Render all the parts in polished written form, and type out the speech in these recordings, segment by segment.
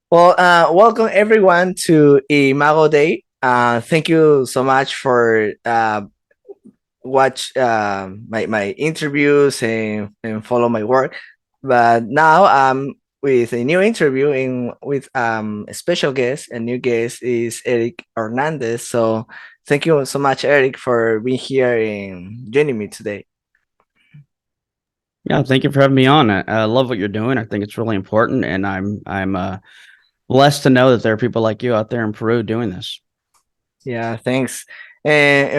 Welcome everyone to Imago Day. Thank you so much for watch my interviews and follow my work. But now with a new interview in with a special guest. A new guest is Eric Hernandez. So thank you so much, Eric, for being here and joining me today. Yeah, thank you for having me on. I love what you're doing. I think it's really important, and I'm blessed to know that there are people like you out there in Peru doing this. Yeah, thanks. I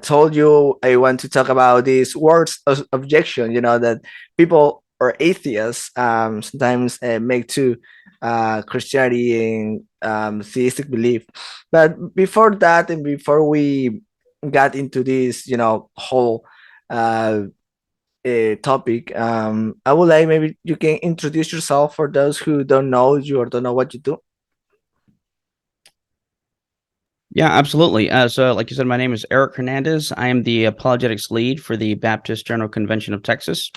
told you, I want to talk about these words of objection, that people or atheists sometimes make to Christianity and theistic belief. But before that, and before we got into this, whole uh, topic, I would like maybe you can introduce yourself for those who don't know you or don't know what you do. Yeah, absolutely. So, like you said, my name is Eric Hernandez. I am the apologetics lead for the Baptist General Convention of Texas,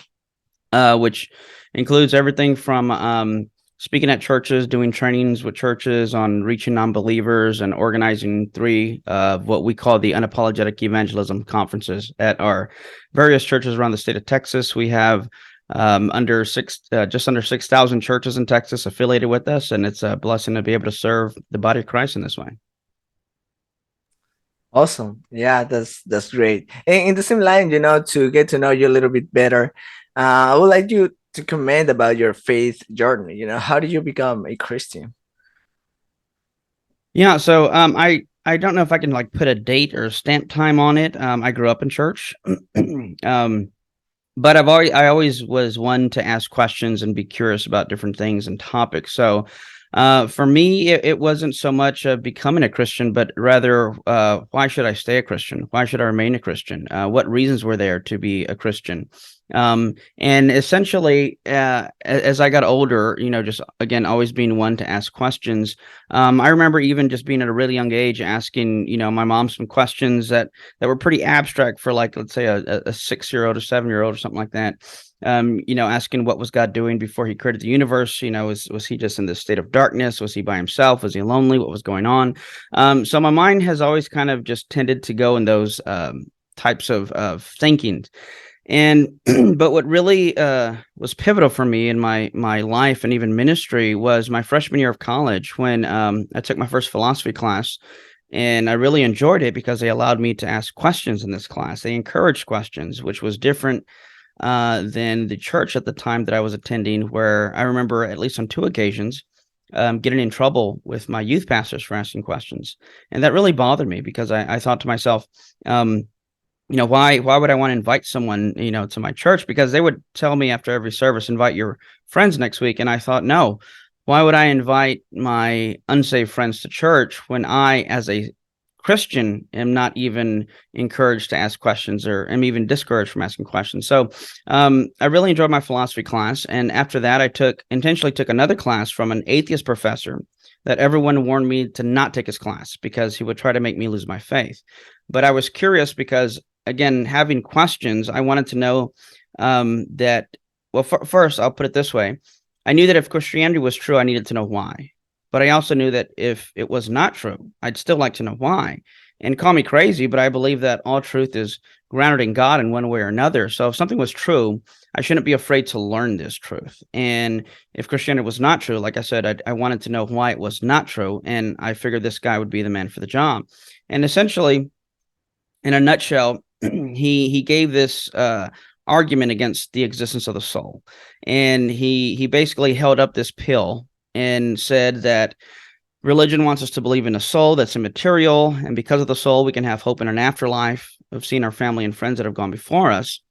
which includes everything from speaking at churches, doing trainings with churches on reaching non-believers, and organizing three of what we call the unapologetic evangelism conferences at our various churches around the state of Texas. We have just under 6,000 churches in Texas affiliated with us, and it's a blessing to be able to serve the body of Christ in this way. Awesome. Yeah, that's great. And in the same line, to get to know you a little bit better, I would like you to comment about your faith journey. How did you become a Christian? Yeah, so I don't know if I can like put a date or a stamp time on it. I grew up in church. um but I always was one to ask questions and be curious about different things and topics. So for me, it wasn't so much becoming a Christian, but rather why should I stay a Christian? Why should I remain a Christian? What reasons were there to be a Christian? And essentially, as I got older, just again, always being one to ask questions. I remember even just being at a really young age asking, my mom some questions that were pretty abstract for, like, let's say a 6-year-old or 7-year-old or something like that. Asking what was God doing before he created the universe? Was he just in this state of darkness? Was he by himself? Was he lonely? What was going on? So my mind has always kind of just tended to go in those types of thinking. And but what really was pivotal for me in my life and even ministry was my freshman year of college, when I took my first philosophy class. And I really enjoyed it because they allowed me to ask questions in this class. They encouraged questions, which was different than the church at the time that I was attending, where I remember, at least on two occasions, getting in trouble with my youth pastors for asking questions. And that really bothered me because I thought to myself, why would I want to invite someone, to my church? Because they would tell me after every service, invite your friends next week. And I thought, no, why would I invite my unsaved friends to church when I, as a Christian, am not even encouraged to ask questions, or am even discouraged from asking questions? So I really enjoyed my philosophy class. And after that, I intentionally took another class from an atheist professor that everyone warned me to not take his class because he would try to make me lose my faith. But I was curious because, again, having questions, I wanted to know that, well, first, I'll put it this way. I knew that if Christianity was true, I needed to know why. But I also knew that if it was not true, I'd still like to know why. And call me crazy, but I believe that all truth is grounded in God in one way or another. So if something was true, I shouldn't be afraid to learn this truth. And if Christianity was not true, like I said, I wanted to know why it was not true. And I figured this guy would be the man for the job. And essentially, in a nutshell, he gave this argument against the existence of the soul. And he basically held up this pill and said that religion wants us to believe in a soul that's immaterial, and because of the soul, we can have hope in an afterlife of seeing our family and friends that have gone before us.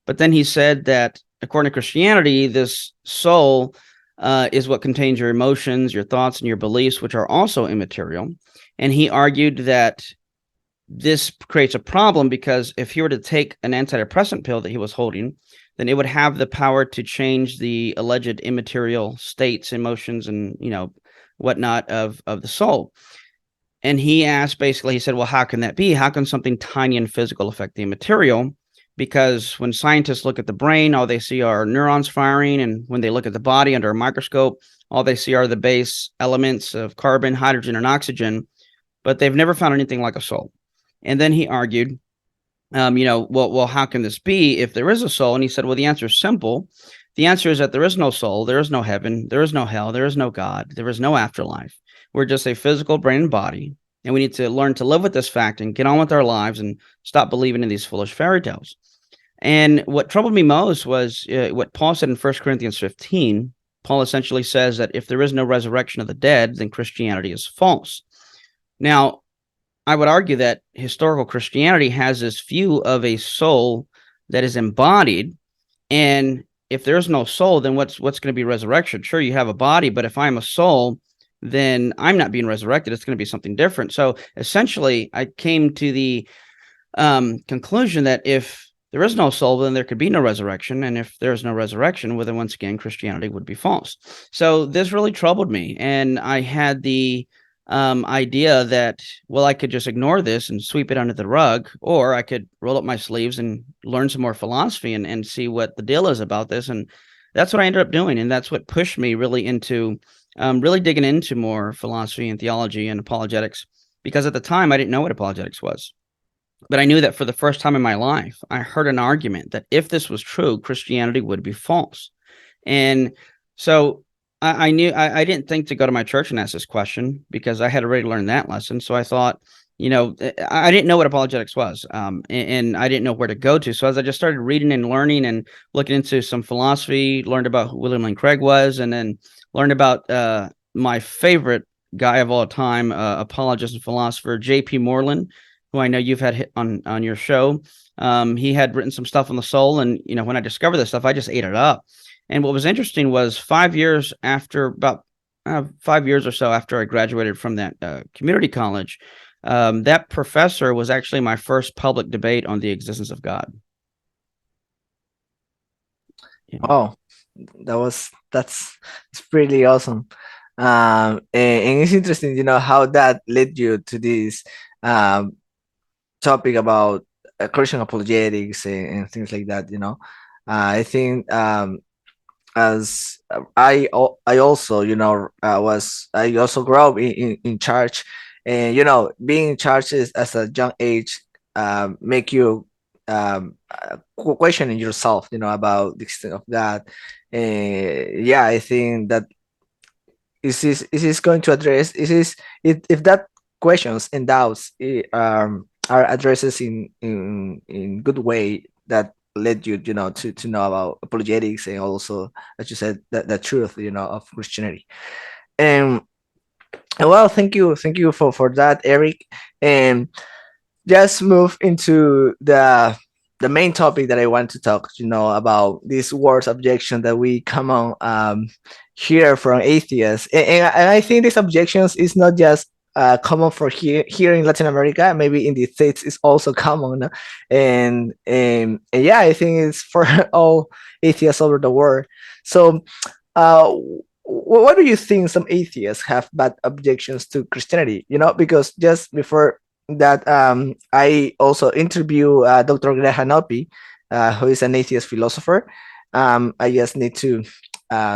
But then he said that according to Christianity, this soul is what contains your emotions, your thoughts, and your beliefs, which are also immaterial. And he argued that this creates a problem because if he were to take an antidepressant pill that he was holding, then it would have the power to change the alleged immaterial states, emotions, and whatnot of the soul. And he asked, basically, he said, well, how can that be? How can something tiny and physical affect the immaterial? because when scientists look at the brain, all they see are neurons firing. And when they look at the body under a microscope, all they see are the base elements of carbon, hydrogen, and oxygen, but they've never found anything like a soul. And then he argued, well, how can this be if there is a soul? And he said, well, the answer is simple. The answer is that there is no soul, there is no heaven, there is no hell, there is no God, there is no afterlife. We're just a physical brain and body, and we need to learn to live with this fact and get on with our lives and stop believing in these foolish fairy tales. And what troubled me most was what Paul said in 1 Corinthians 15. Paul essentially says that if there is no resurrection of the dead, then Christianity is false. Now, I would argue that historical Christianity has this view of a soul that is embodied, and if there's no soul, then what's going to be resurrection? Sure, you have a body, but if I'm a soul, then I'm not being resurrected. It's going to be something different. So essentially, I came to the conclusion that if there is no soul, then there could be no resurrection. And if there's no resurrection, well, then once again, Christianity would be false. So this really troubled me. And I had the idea that, well, I could just ignore this and sweep it under the rug, or I could roll up my sleeves and learn some more philosophy and see what the deal is about this. And that's what I ended up doing. And that's what pushed me really into really digging into more philosophy and theology and apologetics, because at the time I didn't know what apologetics was. But I knew that for the first time in my life, I heard an argument that if this was true, Christianity would be false. And so I knew I didn't think to go to my church and ask this question, because I had already learned that lesson. So I thought, I didn't know what apologetics was, and I didn't know where to go to. So as I just started reading and learning and looking into some philosophy, learned about who William Lane Craig was, and then learned about my favorite guy of all time, apologist and philosopher, J.P. Moreland, who I know you've had hit on your show. He had written some stuff on the soul, and when I discovered this stuff, I just ate it up. And what was interesting was 5 years after, about 5 years or so after I graduated from that community college, that professor was actually my first public debate on the existence of God. Oh, that's pretty awesome. And it's interesting, how that led you to this topic about Christian apologetics and things like that. I think as I also I also grew up in church, and being in churches as a young age make you questioning yourself, about the extent of God. Yeah, I think that is going to address if that questions and doubts are addresses in good way that led you to know about apologetics, and also, as you said, the truth of Christianity. And well, thank you for that, Eric. And just move into the main topic that I want to talk about, this words objection that we come on hear from atheists. And I think these objections is not just common for here in Latin America. Maybe in the States is also common. And yeah, I think it's for all atheists over the world. So what do you think some atheists have bad objections to Christianity? Because just before that, I also interview Dr. Grahanopi, who is an atheist philosopher. I just need to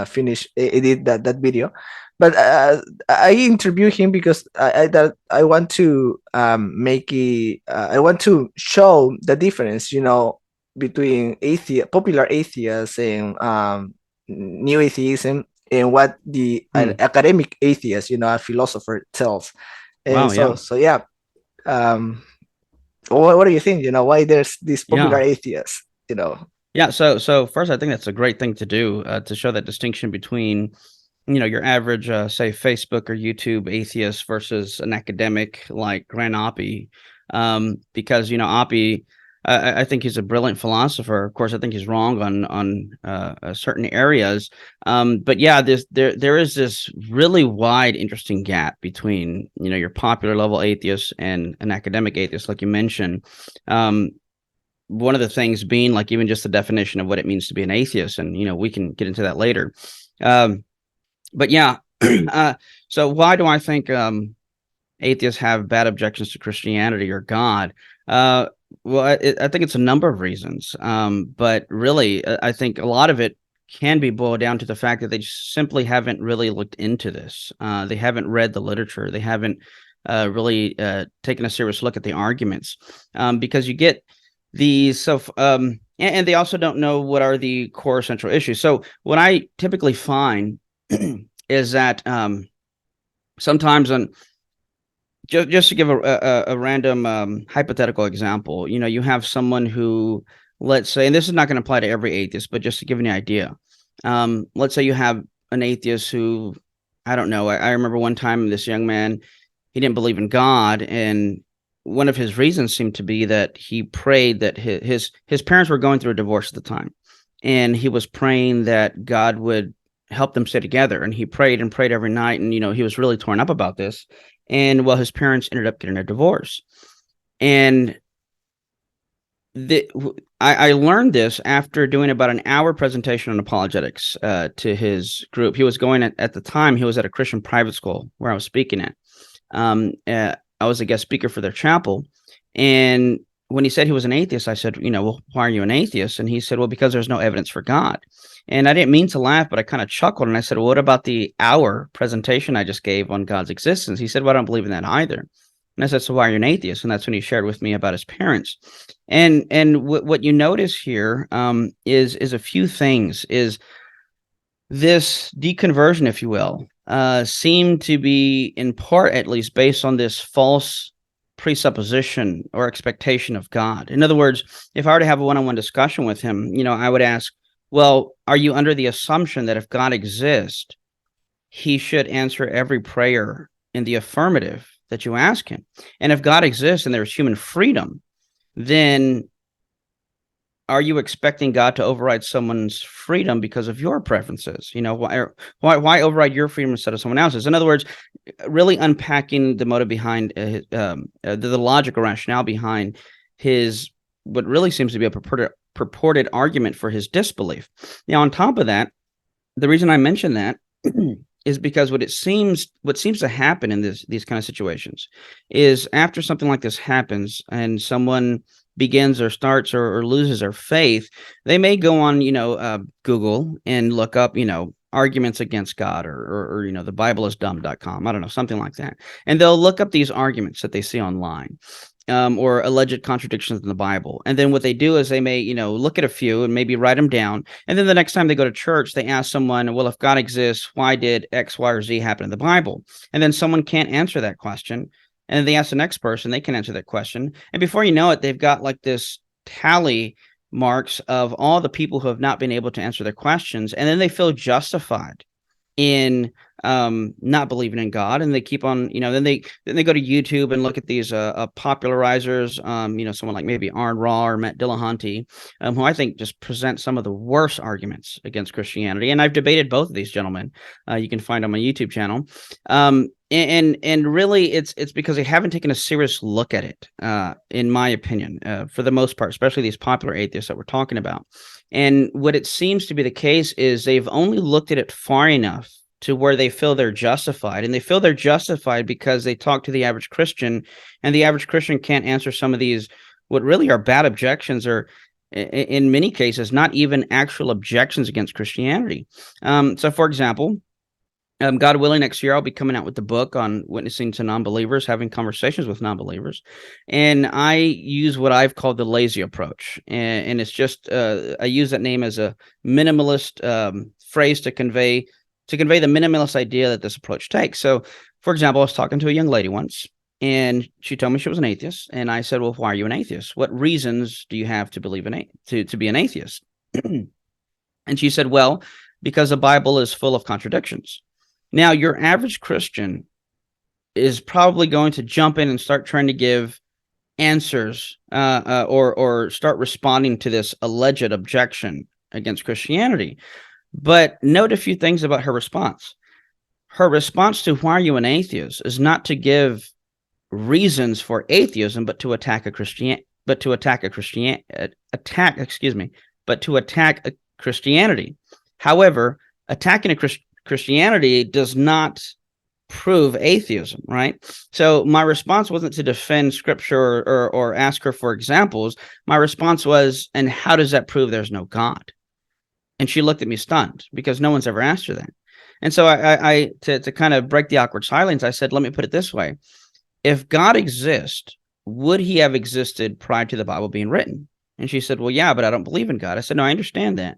finish edit that video, but I interview him because I want to I want to show the difference, between popular atheists and new atheism, and what the academic atheist, a philosopher, tells. And wow, so yeah. What do you think? Why there's these popular atheists? Yeah. So first, I think that's a great thing to do, to show that distinction between, your average, say, Facebook or YouTube atheist versus an academic like Grand Oppie, because Oppie, I think he's a brilliant philosopher. Of course, I think he's wrong on certain areas, but yeah, there is this really wide, interesting gap between your popular level atheist and an academic atheist, like you mentioned. One of the things being, like, even just the definition of what it means to be an atheist, and we can get into that later. But yeah, so why do I think atheists have bad objections to Christianity or God? Well, I think it's a number of reasons, but really, I think a lot of it can be boiled down to the fact that they just simply haven't really looked into this. They haven't read the literature. They haven't really taken a serious look at the arguments, because you get these. And they also don't know what are the core central issues. So what I typically find is that sometimes on just to give a random hypothetical example, you have someone who, let's say, and this is not going to apply to every atheist, but just to give you an idea, let's say you have an atheist who, I don't know, I remember one time this young man, he didn't believe in God, and one of his reasons seemed to be that he prayed that his parents were going through a divorce at the time, and he was praying that God would help them stay together, and he prayed and prayed every night, and he was really torn up about this. And well, his parents ended up getting a divorce. And I learned this after doing about an hour presentation on apologetics to his group. He was going at the time, he was at a Christian private school where I was speaking at. I was a guest speaker for their chapel. And when he said he was an atheist, I said, well, why are you an atheist? And he said, well, because there's no evidence for God. And I didn't mean to laugh, but I kind of chuckled. And I said, well, what about the hour presentation I just gave on God's existence? He said, well, I don't believe in that either. And I said, so why are you an atheist? And that's when he shared with me about his parents. And what you notice here is a few things. Is this deconversion, if you will, seemed to be in part, at least, based on this false presupposition or expectation of God. In other words, if I were to have a one-on-one discussion with him, I would ask, well, are you under the assumption that if God exists, he should answer every prayer in the affirmative that you ask him? And if God exists and there's human freedom, then are you expecting God to override someone's freedom because of your preferences? Why override your freedom instead of someone else's? In other words, really unpacking the motive behind the logical rationale behind his what really seems to be a purported argument for his disbelief. Now, on top of that, the reason I mention that is because what seems to happen in these kind of situations is after something like this happens and someone begins or starts or loses their faith, they may go on, Google and look up, arguments against God or the Bible is dumb.com. I don't know, something like that. And they'll look up these arguments that they see online. Or alleged contradictions in the Bible. And then what they do is they may, look at a few and maybe write them down. And then the next time they go to church, they ask someone, well, if God exists, why did X, Y, or Z happen in the Bible? And then someone can't answer that question. And then they ask the next person, they can answer that question. And before you know it, they've got like this tally marks of all the people who have not been able to answer their questions. And then they feel justified in not believing in God, and they keep on, then they go to YouTube and look at these popularizers, someone like maybe Aaron Ra or Matt Dillahunty, who I think just present some of the worst arguments against Christianity. And I've debated both of these gentlemen. You can find on my YouTube channel. And really, it's because they haven't taken a serious look at it, in my opinion, for the most part, especially these popular atheists that we're talking about. And what it seems to be the case is they've only looked at it far enough to where they feel they're justified. And they feel they're justified because they talk to the average Christian, and the average Christian can't answer some of these, what really are bad objections, or in many cases, not even actual objections against Christianity. So, for example, God willing, next year I'll be coming out with the book on witnessing to nonbelievers, having conversations with nonbelievers, and I use what I've called the lazy approach, and it's just I use that name as a minimalist phrase to convey the minimalist idea that this approach takes. So, for example, I was talking to a young lady once, and she told me she was an atheist, and I said, "Well, why are you an atheist? What reasons do you have to believe to be an atheist?" And she said, "Well, because the Bible is full of contradictions." Now, your average Christian is probably going to jump in and start trying to give answers or start responding to this alleged objection against Christianity. But note a few things about her response. Her response to "why are you an atheist" is not to give reasons for atheism, but to attack Christianity. However, attacking Christianity does not prove atheism, right? So my response wasn't to defend scripture or ask her for examples. My response was, and how does that prove there's no God? And she looked at me stunned because no one's ever asked her that. And so I to kind of break the awkward silence, I said, let me put it this way. If God exists, would he have existed prior to the Bible being written? And she said, well, yeah, but I don't believe in God. I said, no, I understand that.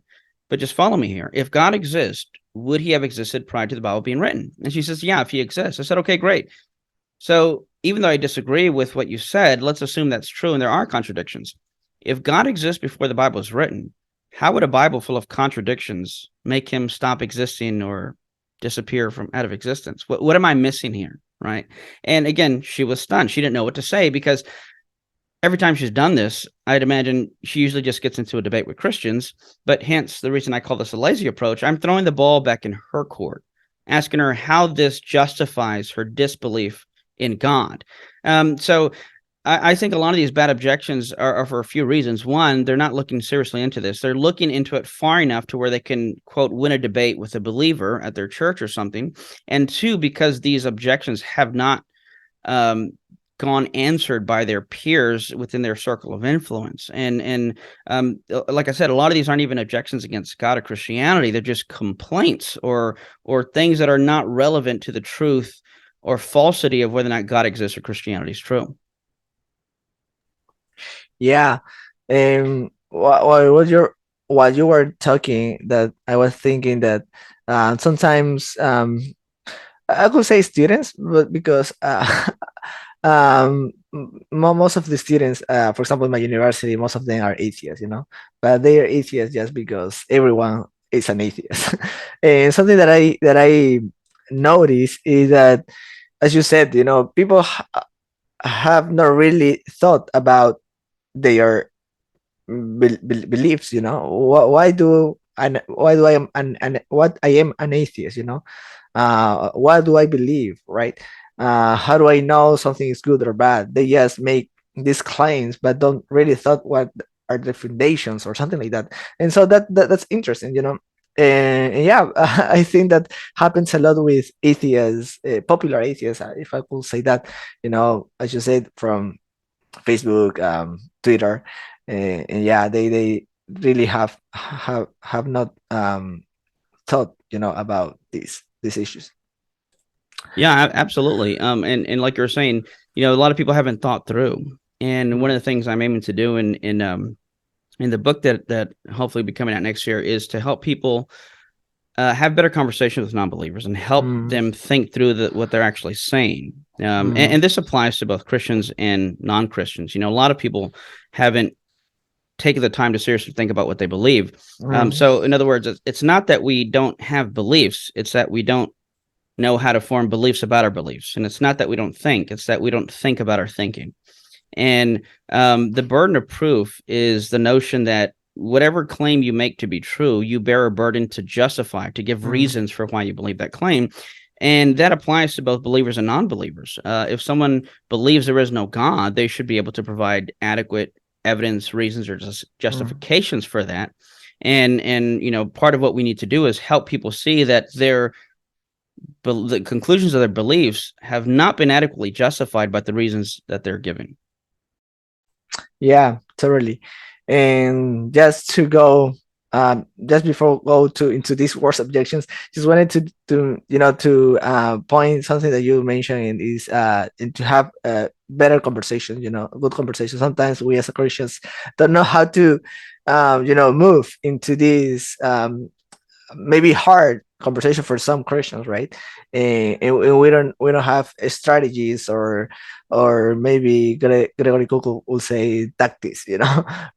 But just follow me here. If God exists, would he have existed prior to the Bible being written? And she says, yeah, if he exists. I said, okay, great. So even though I disagree with what you said, let's assume that's true and there are contradictions. If God exists before the Bible is written, how would a Bible full of contradictions make him stop existing or disappear from out of existence? What am I missing here? Right. And again, she was stunned. She didn't know what to say because every time she's done this, I'd imagine she usually just gets into a debate with Christians. But hence the reason I call this a lazy approach. I'm throwing the ball back in her court, asking her how this justifies her disbelief in God. So I think a lot of these bad objections are for a few reasons. One, they're not looking seriously into this. They're looking into it far enough to where they can, quote, win a debate with a believer at their church or something. And two, because these objections have not gone answered by their peers within their circle of influence. And like I said, a lot of these aren't even objections against God or Christianity. They're just complaints or things that are not relevant to the truth or falsity of whether or not God exists or Christianity is true. Yeah. While you were talking, that I was thinking that sometimes I could say students, but because most of the students, for example, in my university, most of them are atheists, but they are atheists just because everyone is an atheist. And something that I notice is that, as you said, people have not really thought about their beliefs. Why do I am what I am an atheist? What do I believe, right? How do I know something is good or bad? They just make these claims but don't really thought what are the foundations or something like that. And so that's interesting. And yeah, I think that happens a lot with atheists, popular atheists, if I could say that. As you said, from Facebook, Twitter, and yeah, they really have not thought, about these issues. Yeah, absolutely. And like you were saying, a lot of people haven't thought through. And one of the things I'm aiming to do in the book that hopefully be coming out next year is to help people have better conversations with non-believers and help them think through what they're actually saying. And this applies to both Christians and non-Christians. A lot of people haven't taken the time to seriously think about what they believe. So in other words, it's not that we don't have beliefs. It's that we don't know how to form beliefs about our beliefs. And it's not that we don't think. It's that we don't think about our thinking. And the burden of proof is the notion that whatever claim you make to be true, you bear a burden to justify, to give reasons for why you believe that claim. And that applies to both believers and non-believers. If someone believes there is no God, they should be able to provide adequate evidence, reasons, or justifications for that. And part of what we need to do is help people see that the conclusions of their beliefs have not been adequately justified by the reasons that they're giving. Yeah, totally. And just to go, just before go into these worst objections, just wanted to point something that you mentioned is and to have a better conversation, good conversation. Sometimes we as Christians don't know how to move into this maybe hard conversation for some Christians, right? And we don't have strategies or maybe Gregory Cook will say tactics,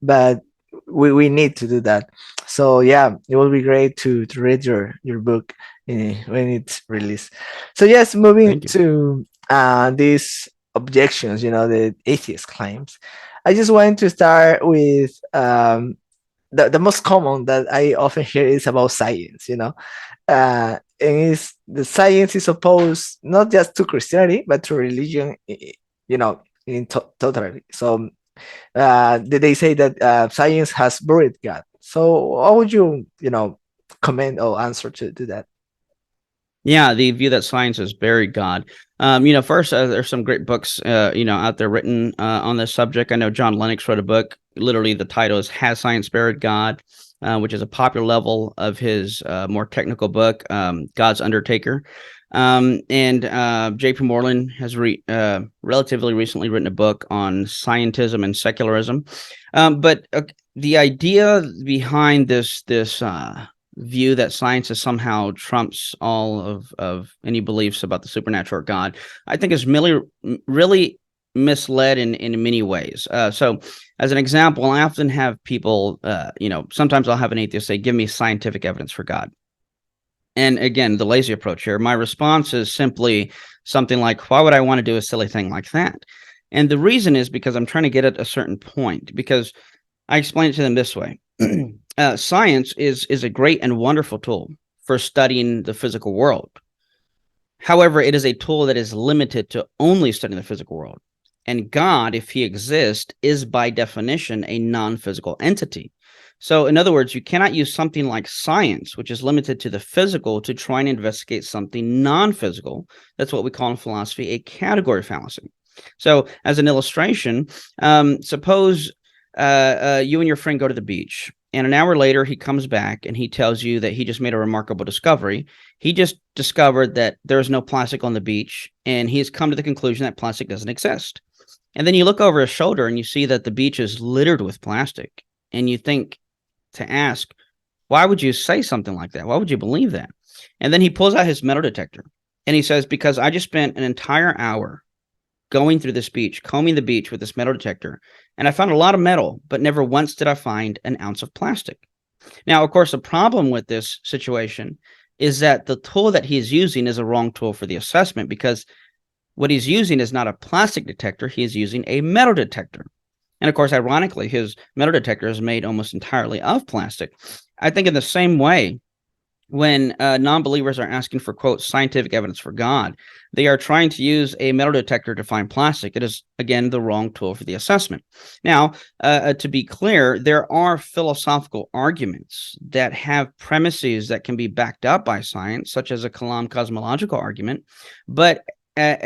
but we need to do that. So yeah, it will be great to read your book when it's released. So yes, moving to these objections, the atheist claims. I just want to start with the most common that I often hear is about science, and is the science is opposed not just to Christianity but to religion, in totally. So they say that science has buried God. So how would you, comment or answer to that? Yeah, the view that science has buried God. First, there's some great books, out there written on this subject. I know John Lennox wrote a book. Literally, the title is "Has Science Buried God?" Which is a popular level of his more technical book, God's Undertaker. And J.P. Moreland has relatively recently written a book on scientism and secularism. But the idea behind this view that science is somehow trumps all of any beliefs about the supernatural or God, I think is really misled in many ways. So as an example, I often have people, sometimes I'll have an atheist say, give me scientific evidence for God. And again, the lazy approach here, my response is simply something like, why would I want to do a silly thing like that? And the reason is because I'm trying to get at a certain point, because I explain it to them this way. Science is a great and wonderful tool for studying the physical world. However, it is a tool that is limited to only studying the physical world. And God, if he exists, is by definition a non-physical entity. So in other words, you cannot use something like science, which is limited to the physical, to try and investigate something non-physical. That's what we call in philosophy a category fallacy. So as an illustration, suppose you and your friend go to the beach, and an hour later he comes back and he tells you that he just made a remarkable discovery. He just discovered that there's no plastic on the beach, and he has come to the conclusion that plastic doesn't exist. And then you look over his shoulder and you see that the beach is littered with plastic, and you think to ask, why would you say something like that? Why would you believe that? And then he pulls out his metal detector and he says, because I just spent an entire hour going through this beach, combing the beach with this metal detector, and I found a lot of metal, but never once did I find an ounce of plastic. Now, of course, the problem with this situation is that the tool that he's using is a wrong tool for the assessment, because what he's using is not a plastic detector. He is using a metal detector. And of course, ironically, his metal detector is made almost entirely of plastic. I think in the same way, when non-believers are asking for, quote, scientific evidence for God, they are trying to use a metal detector to find plastic. It is, again, the wrong tool for the assessment. Now, to be clear, there are philosophical arguments that have premises that can be backed up by science, such as a Kalam cosmological argument. But at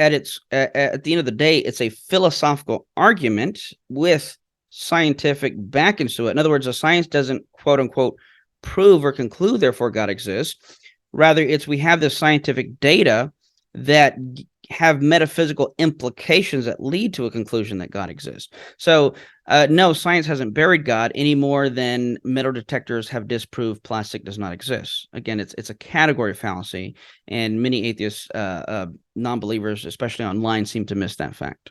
the end of the day, it's a philosophical argument with scientific backing to it. In other words, the science doesn't, quote unquote, prove or conclude therefore God exists. Rather, it's we have this scientific data that have metaphysical implications that lead to a conclusion that God exists. So no, science hasn't buried God any more than metal detectors have disproved plastic does not exist. Again, it's a category fallacy, and many atheists, non-believers, especially online, seem to miss that fact.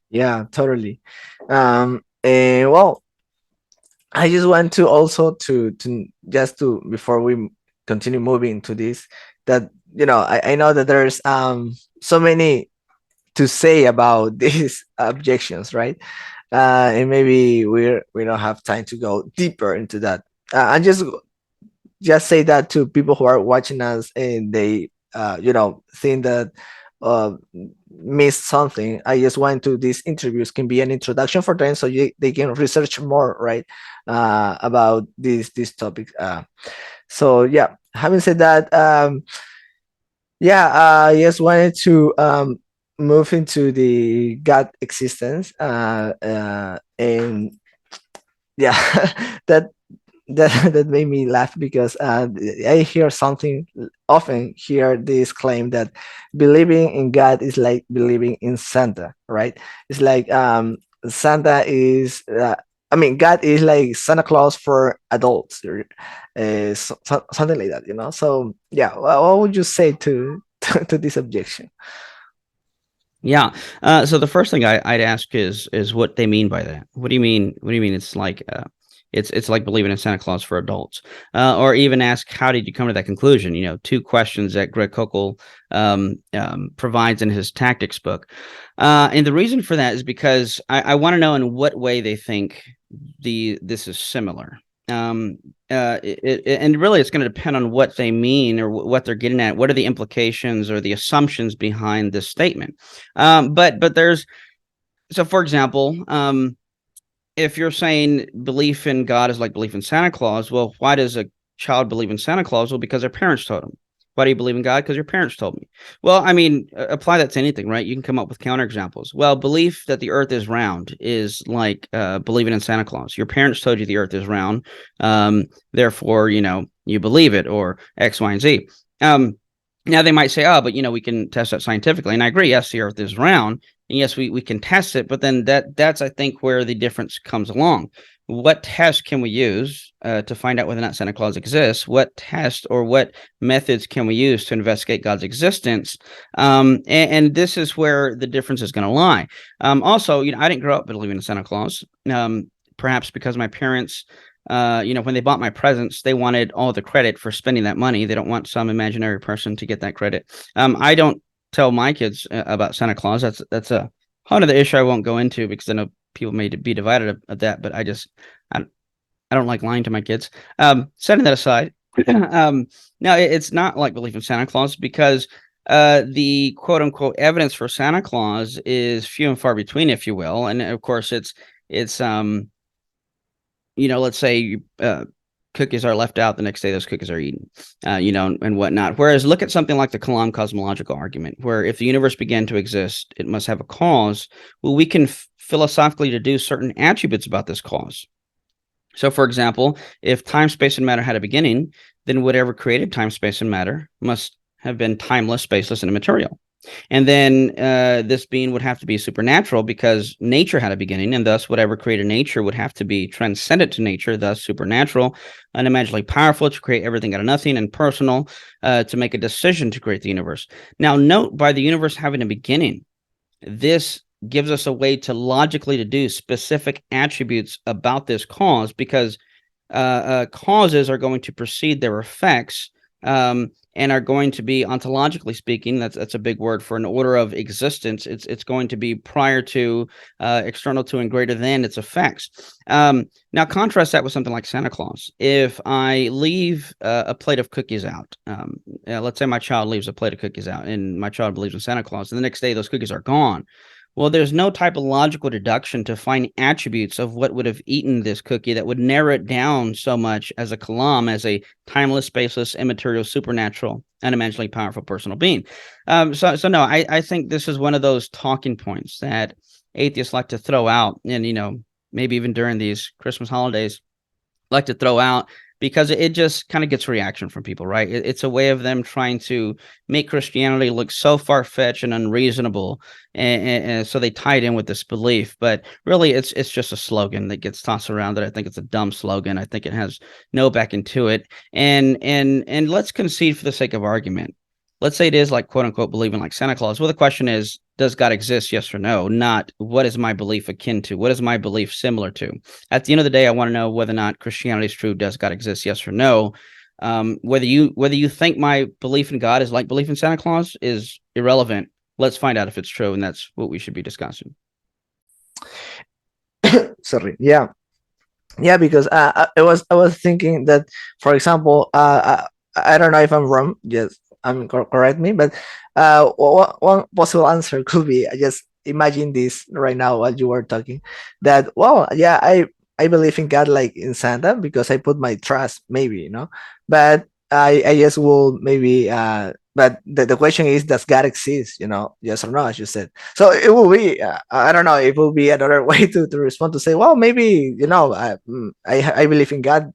Yeah, totally. Well, I just want to also to just to before we continue moving to this, that I know that there's so many to say about these objections, right? And maybe we don't have time to go deeper into that. And just say that to people who are watching us and they think that uh missed something. I just want to these interviews can be an introduction for them, so they can research more, right, about this topic. So yeah, having said that, yeah, I just wanted to move into the God existence, and yeah, that that made me laugh because I hear something often hear this claim that believing in God is like believing in Santa, right? It's like Santa is. I mean, God is like Santa Claus for adults, or something like that, So, yeah, what would you say to this objection? Yeah. So the first thing I'd ask is what they mean by that. What do you mean? What do you mean? It's like it's like believing in Santa Claus for adults, or even ask, how did you come to that conclusion? Two questions that Greg Koukl provides in his tactics book, and the reason for that is because I want to know in what way they think this is similar. And really, it's going to depend on what they mean or what they're getting at. What are the implications or the assumptions behind this statement? But there's, so for example, if you're saying belief in God is like belief in Santa Claus, well, why does a child believe in Santa Claus? Well, because their parents told them. Why do you believe in God? Because your parents told me. Well, I mean, apply that to anything, right? You can come up with counterexamples. Well, belief that the earth is round is like believing in Santa Claus. Your parents told you the earth is round. Therefore, you believe it, or X, Y, and Z. Now they might say, oh, but we can test that scientifically. And I agree, yes, the earth is round. And yes, we can test it, but then that's I think where the difference comes along. What test can we use to find out whether or not Santa Claus exists? What test or what methods can we use to investigate God's existence? And this is where the difference is going to lie. Also, I didn't grow up believing in Santa Claus, perhaps because my parents, when they bought my presents, they wanted all the credit for spending that money. They don't want some imaginary person to get that credit. I don't tell my kids about Santa Claus. That's a whole other issue I won't go into, because I know people may be divided of that, but I don't like lying to my kids. Setting that aside, no, it's not like belief in Santa Claus, because the quote unquote evidence for Santa Claus is few and far between, if you will. And of course it's let's say cookies are left out, the next day those cookies are eaten, and whatnot. Whereas look at something like the Kalam cosmological argument, where if the universe began to exist, it must have a cause. Well, we can philosophically deduce certain attributes about this cause. So, for example, if time, space, and matter had a beginning, then whatever created time, space, and matter must have been timeless, spaceless, and immaterial. And then this being would have to be supernatural, because nature had a beginning, and thus whatever created nature would have to be transcendent to nature, thus supernatural, unimaginably powerful to create everything out of nothing, and personal to make a decision to create the universe. Now, note, by the universe having a beginning, this gives us a way to logically deduce specific attributes about this cause, because causes are going to precede their effects, and are going to be, ontologically speaking, that's a big word for an order of existence. It's going to be prior to, external to, and greater than its effects. Now contrast that with something like Santa Claus. If I leave a plate of cookies out, let's say my child leaves a plate of cookies out, and my child believes in Santa Claus, and the next day those cookies are gone. Well, there's no type of logical deduction to find attributes of what would have eaten this cookie that would narrow it down so much as a kalam, as a timeless, spaceless, immaterial, supernatural, unimaginably powerful personal being. So no, I think this is one of those talking points that atheists like to throw out, and maybe even during these Christmas holidays, like to throw out, because it just kind of gets reaction from people, right? It's a way of them trying to make Christianity look so far-fetched and unreasonable, and so they tie it in with this belief. But really, it's just a slogan that gets tossed around. That I think it's a dumb slogan. I think it has no backing to it. And let's concede, for the sake of argument, let's say it is like quote unquote believing like Santa Claus. Well, the question is, does God exist? Yes or no? Not what is my belief akin to? What is my belief similar to? At the end of the day, I want to know whether or not Christianity is true. Does God exist? Yes or no? Whether you think my belief in God is like belief in Santa Claus is irrelevant. Let's find out if it's true, and that's what we should be discussing. Sorry. Yeah, because I was thinking that, for example, I don't know if I'm wrong. Yes, correct me, but one possible answer could be, I just imagine this right now while you were talking, that, well, yeah, I believe in God like in Santa because I put my trust, maybe, but I just will maybe but the question is, does God exist? Yes or no, as you said. So it will be, I don't know, it will be another way to respond, to say, well, maybe, I believe in God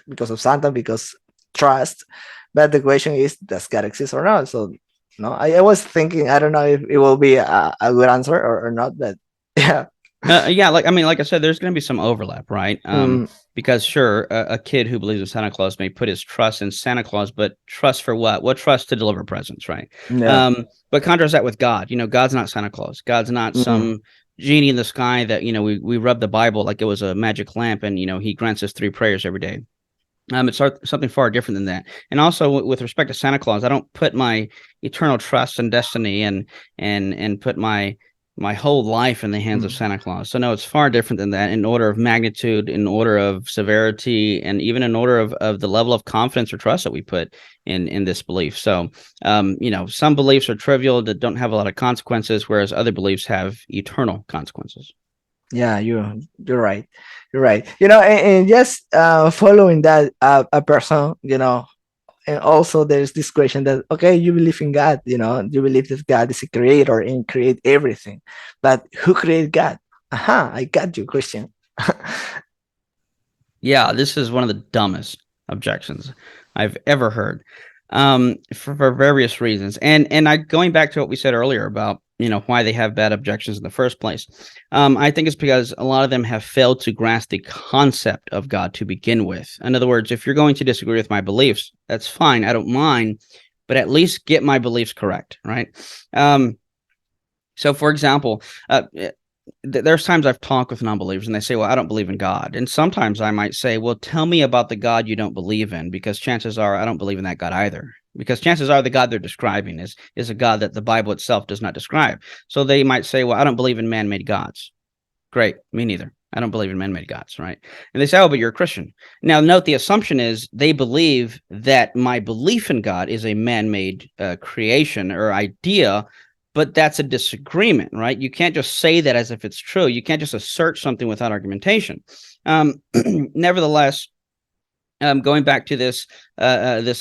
because of Santa, because trust. But the question is, does God exist or not? So, no, I was thinking, I don't know if it will be a good answer or not, but yeah. Yeah, like I said, there's going to be some overlap, right? Because sure, a kid who believes in Santa Claus may put his trust in Santa Claus, but trust for what? What trust to deliver presents, right? Yeah. But contrast that with God. God's not Santa Claus. God's not some genie in the sky that we rub the Bible like it was a magic lamp, and he grants us 3 prayers every day. It's something far different than that. And also with respect to Santa Claus, I don't put my eternal trust and destiny and put my whole life in the hands of Santa Claus. So no, it's far different than that, in order of magnitude, in order of severity, and even in order of the level of confidence or trust that we put in this belief. So, some beliefs are trivial, that don't have a lot of consequences, whereas other beliefs have eternal consequences. Yeah, you're right. You're right. And just following that, a person, and also there's this question that, okay, you believe in God, you believe that God is a creator and create everything, but who created God? Aha, I got you, Christian. Yeah, this is one of the dumbest objections I've ever heard, for various reasons. And going back to what we said earlier about why they have bad objections in the first place. I think it's because a lot of them have failed to grasp the concept of God to begin with. In other words, if you're going to disagree with my beliefs, that's fine. I don't mind, but at least get my beliefs correct, right? So, for example, there's times I've talked with non-believers and they say, well, I don't believe in God. And sometimes I might say, well, tell me about the God you don't believe in, because chances are I don't believe in that God either. Because chances are the God they're describing is a God that the Bible itself does not describe. So they might say, well, I don't believe in man-made gods. Great. Me neither. I don't believe in man-made gods, right? And they say, oh, but you're a Christian. Now, note the assumption is they believe that my belief in God is a man-made creation or idea, but that's a disagreement, right? You can't just say that as if it's true. You can't just assert something without argumentation. Nevertheless, going back to this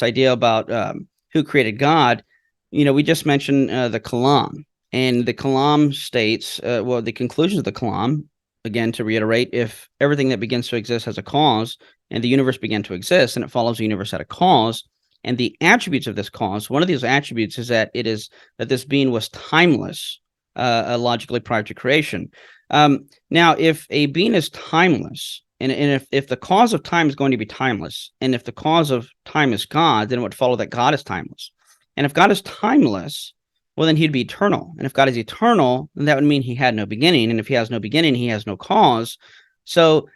idea about who created God, we just mentioned the Kalam, and the Kalam states, well, the conclusions of the Kalam, again, to reiterate, if everything that begins to exist has a cause, and the universe began to exist, and it follows the universe had a cause, and the attributes of this cause, one of these attributes is that this being was timeless, logically prior to creation. Now, if a being is timeless, and if the cause of time is going to be timeless, and if the cause of time is God, then it would follow that God is timeless. And if God is timeless, well, then he'd be eternal. And if God is eternal, then that would mean he had no beginning. And if he has no beginning, he has no cause. So,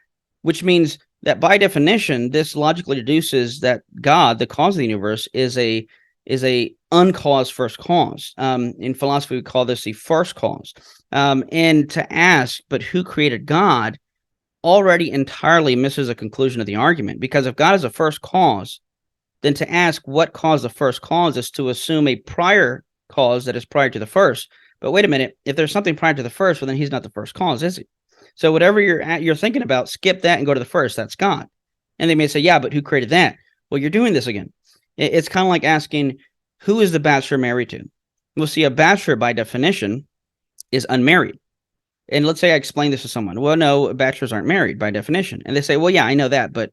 which means that by definition, this logically deduces that God, the cause of the universe, is a uncaused first cause. In philosophy, we call this the first cause. And to ask, but who created God, already entirely misses a conclusion of the argument. Because if God is a first cause, then to ask what caused the first cause is to assume a prior cause that is prior to the first. But wait a minute, if there's something prior to the first, well, then he's not the first cause, is he? So whatever you're thinking about, skip that and go to the first. That's God. And they may say, yeah, but who created that? Well, you're doing this again. It's kind of like asking, who is the bachelor married to? We'll see, a bachelor by definition is unmarried. And let's say I explain this to someone. Well, no, bachelors aren't married by definition. And they say, well, yeah, I know that, but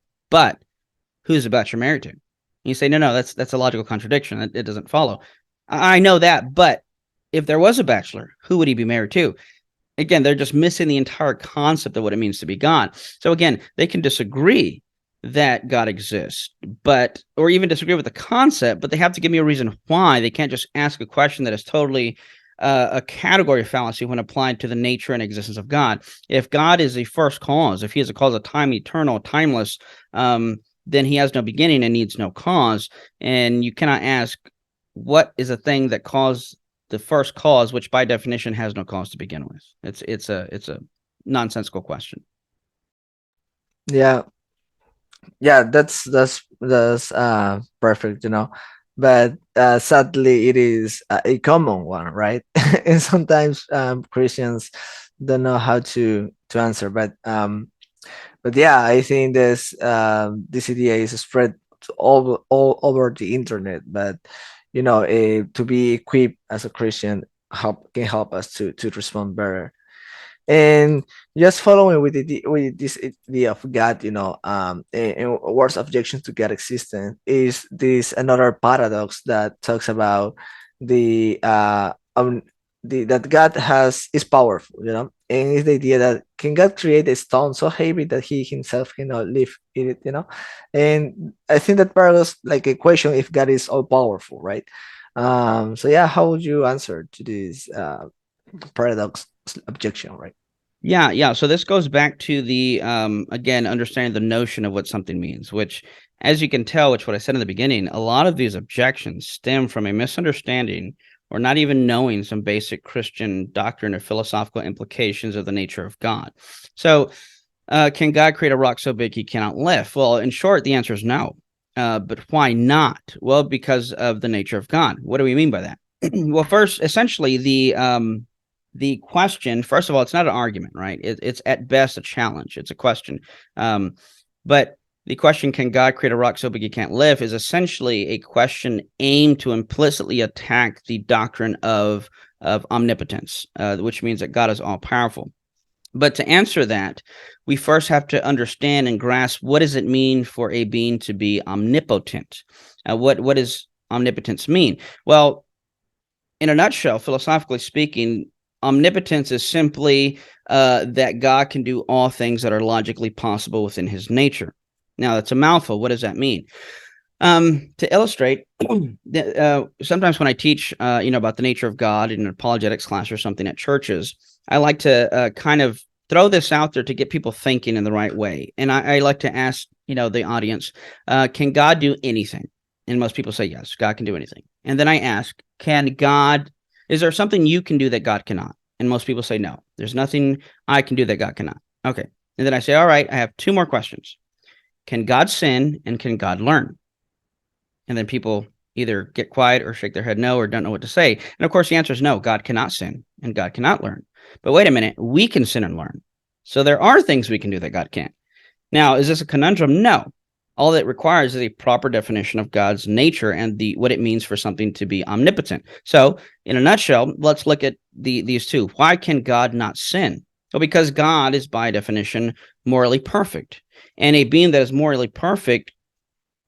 who's the bachelor married to? And you say, no, that's a logical contradiction. It doesn't follow. I know that, but if there was a bachelor, who would he be married to? Again, they're just missing the entire concept of what it means to be God. So again, they can disagree that God exists, or even disagree with the concept, but they have to give me a reason why. They can't just ask a question that is totally a category fallacy when applied to the nature and existence of God. If God is a first cause, if he is a cause of time, eternal, timeless, then he has no beginning and needs no cause. And you cannot ask, what is a thing that caused the first cause, which by definition has no cause to begin with? It's a nonsensical question. Yeah, that's perfect, but sadly it is a common one, right? And sometimes Christians don't know how to answer, but yeah, I think this idea is spread all over the internet, but to be equipped as a Christian can help us to respond better. And just following with this idea of God, and worst objection to God existence is this another paradox that talks about the that God is powerful, and it's the idea that can God create a stone so heavy that he himself cannot live in it, and I think that paradox like a question if God is all powerful, right? So yeah, how would you answer to this paradox objection, right? Yeah. So this goes back to the again, understanding the notion of what something means, which, as you can tell, which what I said in the beginning, a lot of these objections stem from a misunderstanding or not even knowing some basic Christian doctrine or philosophical implications of the nature of God. So, can God create a rock so big he cannot lift? Well, in short, the answer is no. But why not? Well, because of the nature of God. What do we mean by that? Well, first, essentially, the question, first of all, it's not an argument, right? It's at best a challenge. It's a question. But the question, can God create a rock so big it can't lift, is essentially a question aimed to implicitly attack the doctrine of omnipotence, which means that God is all powerful. But to answer that, we first have to understand and grasp, what does it mean for a being to be omnipotent? What does omnipotence mean? Well, in a nutshell, philosophically speaking, omnipotence is simply that God can do all things that are logically possible within his nature. Now, that's a mouthful. What does that mean? To illustrate, sometimes when I teach, about the nature of God in an apologetics class or something at churches, I like to kind of throw this out there to get people thinking in the right way. And I like to ask, the audience, can God do anything? And most people say, yes, God can do anything. And then I ask, is there something you can do that God cannot? And most people say, no, there's nothing I can do that God cannot. Okay. And then I say, all right, I have two more questions. Can God sin, and can God learn? And then people either get quiet or shake their head no, or don't know what to say. And of course, the answer is no, God cannot sin and God cannot learn. But wait a minute, we can sin and learn. So there are things we can do that God can't. Now, is this a conundrum? No. All that requires is a proper definition of God's nature and what it means for something to be omnipotent. So, in a nutshell, let's look at these two. Why can God not sin? Well, because God is by definition morally perfect. And a being that is morally perfect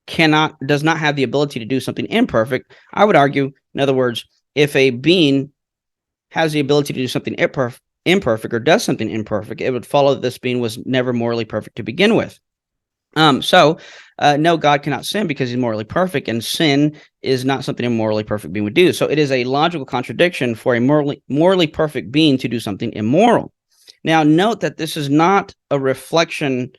does not have the ability to do something imperfect. I would argue, in other words, if a being has the ability to do something imperfect or does something imperfect, it would follow that this being was never morally perfect to begin with. No, God cannot sin because he's morally perfect, and sin is not something a morally perfect being would do. So it is a logical contradiction for a morally perfect being to do something immoral. Now, note that this is not a reflection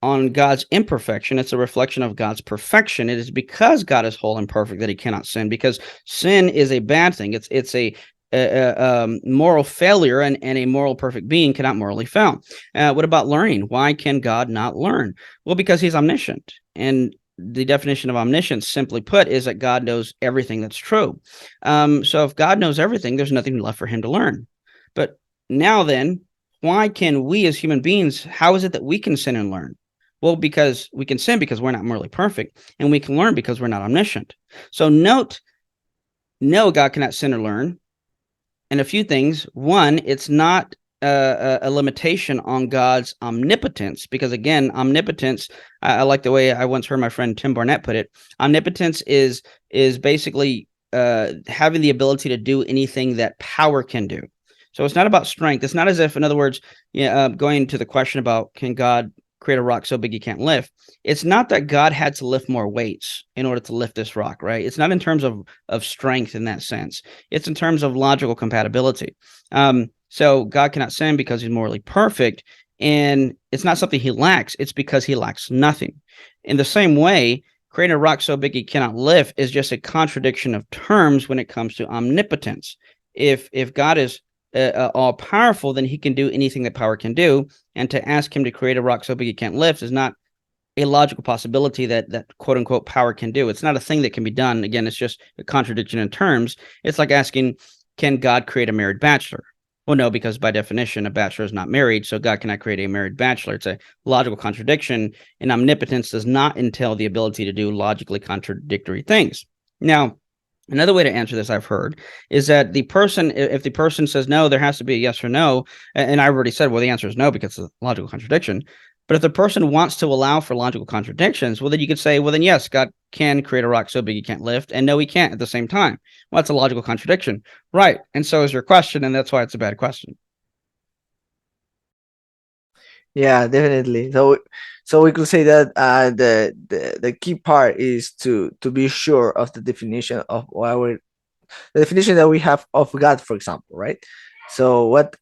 on God's imperfection. It's a reflection of God's perfection. It is because God is whole and perfect that he cannot sin, because sin is a bad thing. It's a moral failure, and a moral perfect being cannot morally fail. What about learning? Why can God not learn? Well, because he's omniscient. And the definition of omniscience, simply put, is that God knows everything that's true. So if God knows everything, there's nothing left for him to learn. But now then, why can we as human beings, how is it that we can sin and learn? Well, because we can sin because we're not morally perfect, and we can learn because we're not omniscient. So note, no, God cannot sin or learn. And a few things. One, it's not a limitation on God's omnipotence, because again, omnipotence, I like the way I once heard my friend Tim Barnett put it. Omnipotence is basically having the ability to do anything that power can do. So it's not about strength. It's not as if, in other words, going to the question about can God create a rock so big you can't lift, it's not that God had to lift more weights in order to lift this rock, right? It's not in terms of strength in that sense. It's in terms of logical compatibility. So God cannot sin because he's morally perfect, and it's not something he lacks. It's because he lacks nothing. In the same way, creating a rock so big he cannot lift is just a contradiction of terms when it comes to omnipotence. If God is all powerful, then he can do anything that power can do. And to ask him to create a rock so big he can't lift is not a logical possibility that quote unquote power can do. It's not a thing that can be done. Again, it's just a contradiction in terms. It's like asking, can God create a married bachelor? Well, no, because by definition, a bachelor is not married, so God cannot create a married bachelor. It's a logical contradiction, and omnipotence does not entail the ability to do logically contradictory things. Now, another way to answer this I've heard is that if the person says no, there has to be a yes or no. And I've already said, well, the answer is no because it's a logical contradiction. But if the person wants to allow for logical contradictions, well, then you could say, well, then yes, God can create a rock so big he can't lift, and no, he can't at the same time. Well, that's a logical contradiction. Right. And so is your question, and that's why it's a bad question. Yeah, definitely. So we could say that the key part is to be sure of the definition of the definition that we have of God, for example, right? So what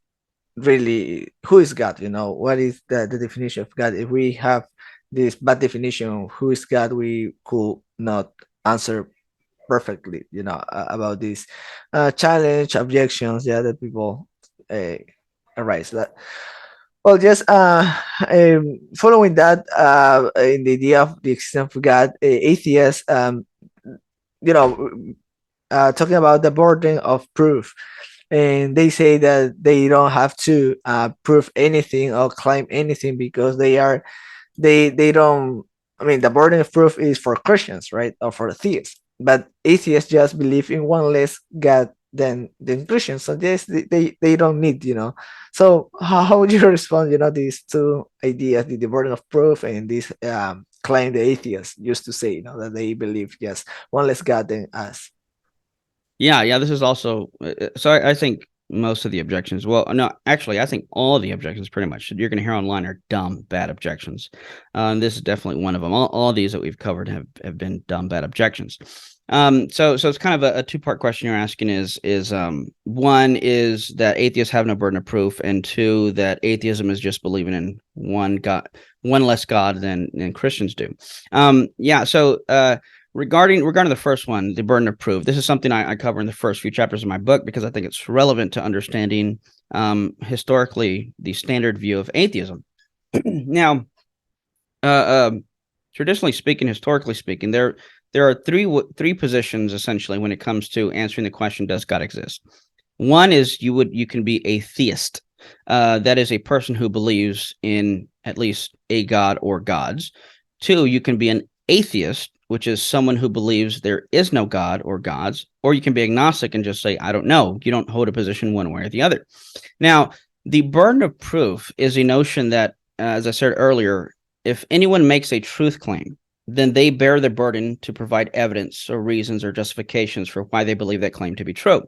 really, who is God? What is the definition of God? If we have this bad definition, who is God, we could not answer perfectly, about this challenge, objections, yeah, that people uh, arise. That well, just following that, in the idea of the existence of God, atheists, you know, talking about the burden of proof. and they say that they don't have to prove anything or claim anything because they don't. I mean, the burden of proof is for Christians, right, or for theists, but atheists just believe in one less God than Christians, so yes, they don't need, So how would you respond, these two ideas, the burden of proof and this claim the atheists used to say, that they believe just one less God than us? Yeah. This is also so. I think most of the objections. Well, no, actually, I think all the objections pretty much you're going to hear online are dumb, bad objections. And this is definitely one of them. All these that we've covered have been dumb, bad objections. So it's kind of a two-part question you're asking is one is that atheists have no burden of proof, and two, that atheism is just believing in one God, one less God than Christians do. Yeah. So regarding the first one, the burden of proof, this is something I cover in the first few chapters of my book because I think it's relevant to understanding historically the standard view of atheism. Now, traditionally speaking, historically speaking, there are three positions essentially when it comes to answering the question, does God exist? One is you can be a theist. That is a person who believes in at least a God or gods. Two, you can be an atheist, which is someone who believes there is no God or gods, or you can be agnostic and just say, I don't know. You don't hold a position one way or the other. Now, the burden of proof is a notion that, as I said earlier, if anyone makes a truth claim, then they bear the burden to provide evidence or reasons or justifications for why they believe that claim to be true.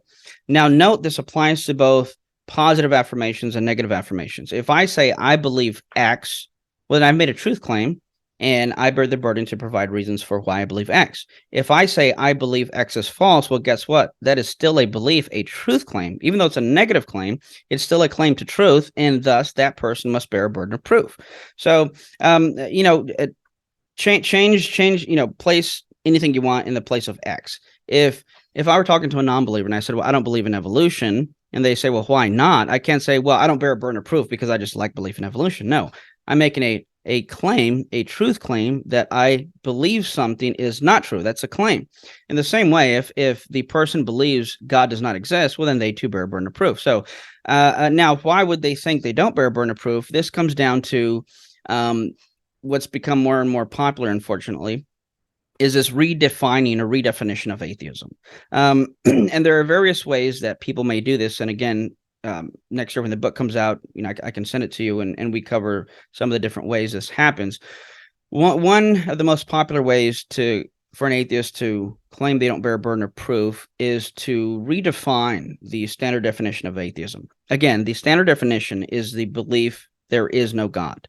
Now, note this applies to both positive affirmations and negative affirmations. If I say I believe X, well, then I've made a truth claim, and I bear the burden to provide reasons for why I believe X. If I say I believe X is false, well, guess what? That is still a belief, a truth claim. Even though it's a negative claim, it's still a claim to truth, and thus that person must bear a burden of proof. So, change, place anything you want in the place of X. If I were talking to a non-believer and I said, well, I don't believe in evolution, and they say, well, why not? I can't say, well, I don't bear a burden of proof because I just like belief in evolution. No, I'm making a claim, a truth claim that I believe something is not true. That's a claim. In the same way, if the person believes God does not exist, well, then they too bear a burden of proof. So now, why would they think they don't bear a burden of proof? This comes down to what's become more and more popular, unfortunately, is this redefining or redefinition of atheism. And there are various ways that people may do this. And again, next year when the book comes out, I can send it to you and we cover some of the different ways this happens. One of the most popular ways for an atheist to claim they don't bear a burden of proof is to redefine the standard definition of atheism. Again, the standard definition is the belief there is no God.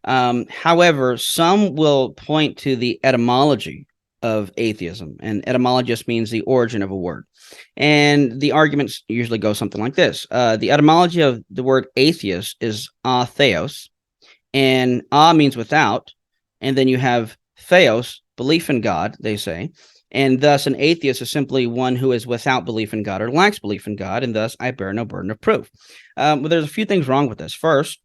However, some will point to the etymology of atheism, and etymology just means the origin of a word. And the arguments usually go something like this. The etymology of the word atheist is atheos, and means without, and then you have theos, belief in God, they say, and thus an atheist is simply one who is without belief in God or lacks belief in God, and thus I bear no burden of proof. Well, there's a few things wrong with this. First,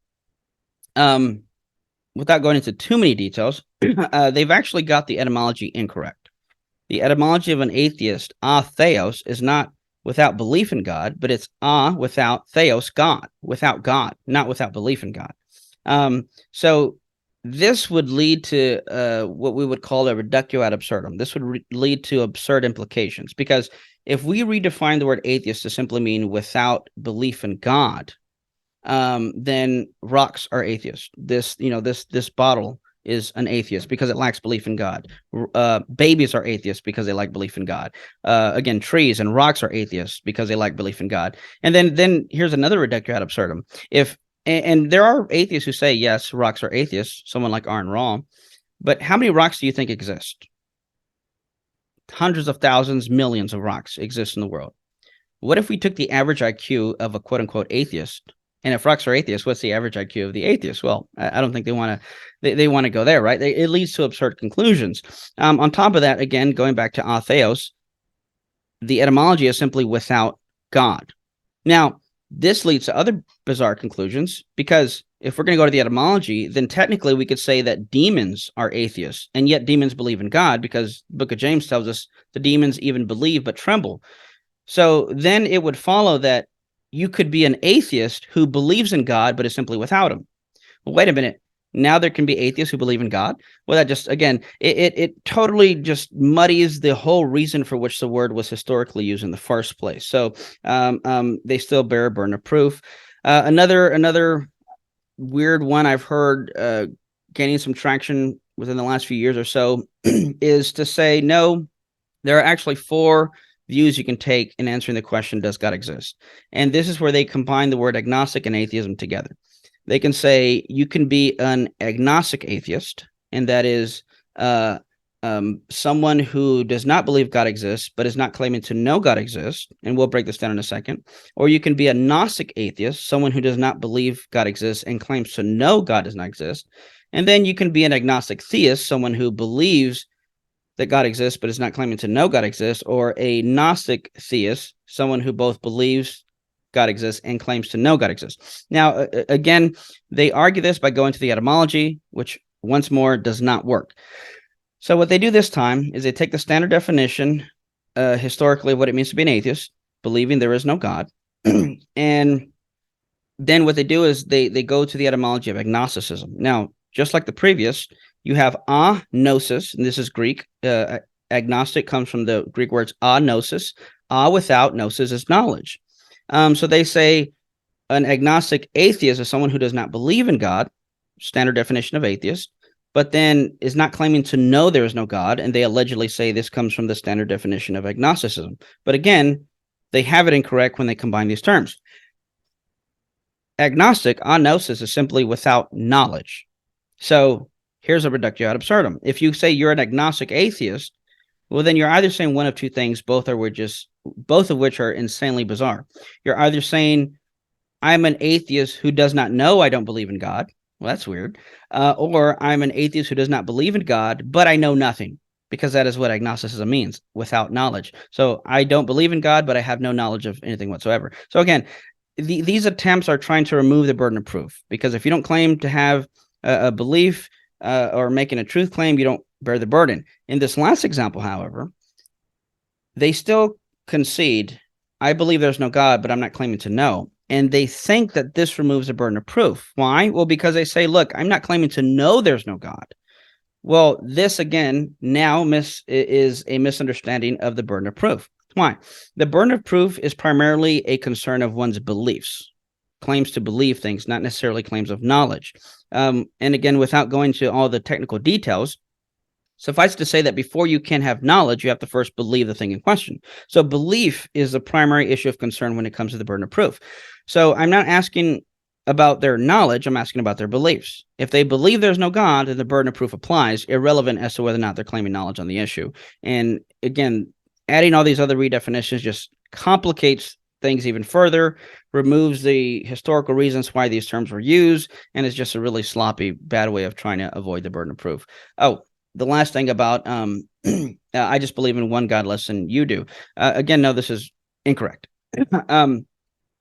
without going into too many details, they've actually got the etymology incorrect. The etymology of an atheist, atheos, is not without belief in God, but it's without theos, God, without God, not without belief in God. So this would lead to what we would call a reductio ad absurdum. This would lead to absurd implications, because if we redefine the word atheist to simply mean without belief in God, then rocks are atheists. This bottle is an atheist because it lacks belief in God. Babies are atheists because they lack belief in God. Again, trees and rocks are atheists because they lack belief in God. And then here's another reductio ad absurdum. And there are atheists who say, yes, rocks are atheists, someone like Aaron Raw, but how many rocks do you think exist? Hundreds of thousands, millions of rocks exist in the world. What if we took the average IQ of a quote-unquote atheist? And if rocks are atheists, what's the average IQ of the atheist? Well, I don't think they want to. They want to go there, right? It leads to absurd conclusions. On top of that, again, going back to atheos, the etymology is simply without God. Now, this leads to other bizarre conclusions, because if we're going to go to the etymology, then technically we could say that demons are atheists, and yet demons believe in God, because the book of James tells us the demons even believe but tremble. So then it would follow that you could be an atheist who believes in God, but is simply without him. Well, wait a minute. Now there can be atheists who believe in God. Well, that just, again, it totally just muddies the whole reason for which the word was historically used in the first place. So they still bear a burden of proof. Another weird one I've heard gaining some traction within the last few years or so is to say, no, there are actually 4 views you can take in answering the question, does God exist? And this is where they combine the word agnostic and atheism together. They can say you can be an agnostic atheist, and that is someone who does not believe God exists, but is not claiming to know God exists. And we'll break this down in a second. Or you can be a gnostic atheist, someone who does not believe God exists and claims to know God does not exist. And then you can be an agnostic theist, someone who believes that God exists, but is not claiming to know God exists, or a Gnostic theist, someone who both believes God exists and claims to know God exists. Now, again, they argue this by going to the etymology, which once more does not work. So what they do this time is they take the standard definition historically of what it means to be an atheist, believing there is no God. And then what they do is they go to the etymology of agnosticism. Now, just like the previous, you have agnosis, and this is Greek. Agnostic comes from the Greek words agnosis. Without, gnosis is knowledge. So they say an agnostic atheist is someone who does not believe in God, standard definition of atheist, but then is not claiming to know there is no God, and they allegedly say this comes from the standard definition of agnosticism. But again, they have it incorrect when they combine these terms. Agnostic, agnosis, is simply without knowledge. So here's a reductio ad absurdum. If you say you're an agnostic atheist, well, then you're either saying one of two things, both of which are insanely bizarre. You're either saying, I'm an atheist who does not know I don't believe in God. Well, that's weird. Or I'm an atheist who does not believe in God, but I know nothing, because that is what agnosticism means, without knowledge. So I don't believe in God, but I have no knowledge of anything whatsoever. So again, these attempts are trying to remove the burden of proof, because if you don't claim to have a belief or making a truth claim, you don't bear the burden. In this last example, however, they still concede, I believe there's no God, but I'm not claiming to know. And they think that this removes the burden of proof. Why? Well, because they say, look, I'm not claiming to know there's no God. Well, this again now is a misunderstanding of the burden of proof. Why? The burden of proof is primarily a concern of one's beliefs, claims to believe things, not necessarily claims of knowledge. And again, without going to all the technical details, suffice to say that before you can have knowledge, you have to first believe the thing in question. So belief is the primary issue of concern when it comes to the burden of proof. So I'm not asking about their knowledge, I'm asking about their beliefs. If they believe there's no God, then the burden of proof applies, irrelevant as to whether or not they're claiming knowledge on the issue. And again, adding all these other redefinitions just complicates things even further, removes the historical reasons why these terms were used, and is just a really sloppy, bad way of trying to avoid the burden of proof. Oh, the last thing about I just believe in one God less than you do. Again, no, this is incorrect.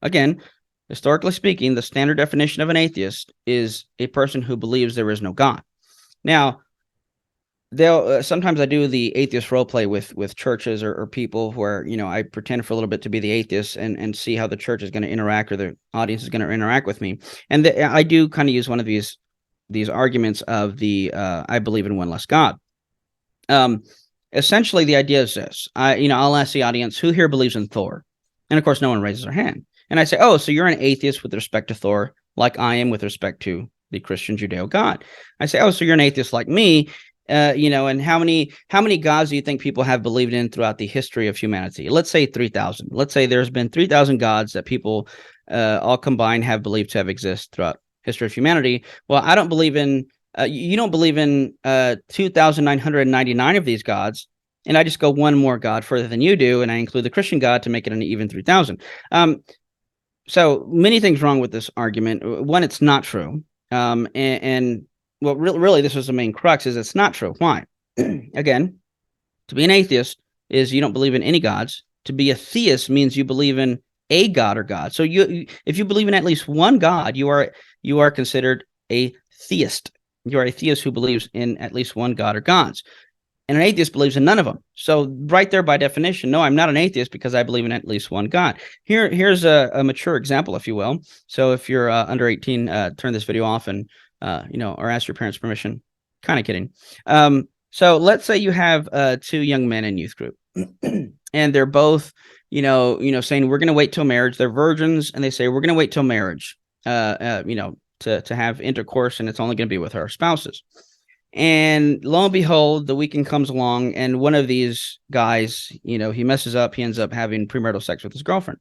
Again, historically speaking, the standard definition of an atheist is a person who believes there is no God. Now, they'll sometimes I do the atheist role play with churches or people where, I pretend for a little bit to be the atheist and see how the church is going to interact, or the audience is going to interact with me. And I do kind of use one of these arguments of the I believe in one less God. Essentially, the idea is this: I'll ask the audience, who here believes in Thor? And of course, no one raises their hand. And I say, oh, so you're an atheist with respect to Thor, like I am with respect to the Christian Judeo God. I say, oh, so you're an atheist like me. And how many gods do you think people have believed in throughout the history of humanity? Let's say 3,000. Let's say there's been 3,000 gods that people all combined have believed to have exist throughout history of humanity. Well, I don't believe in, you don't believe in 2,999 of these gods, and I just go one more god further than you do, and I include the Christian God to make it an even 3,000. So many things wrong with this argument. One, it's not true. And well, really, this was the main crux, is it's not true. Why? Again, to be an atheist is you don't believe in any gods. To be a theist means you believe in a god or god. So if you believe in at least one god, you are considered a theist. You are a theist who believes in at least one god or gods. And an atheist believes in none of them. So right there, by definition, no, I'm not an atheist because I believe in at least one God. Here's a mature example, if you will. So if you're under 18, turn this video off and, or ask your parents' permission. Kind of kidding. So let's say you have 2 young men in youth group and they're both, saying we're going to wait till marriage. They're virgins and they say we're going to wait till marriage, to have intercourse, and it's only going to be with our spouses. And lo and behold, the weekend comes along, and one of these guys, he messes up. He ends up having premarital sex with his girlfriend,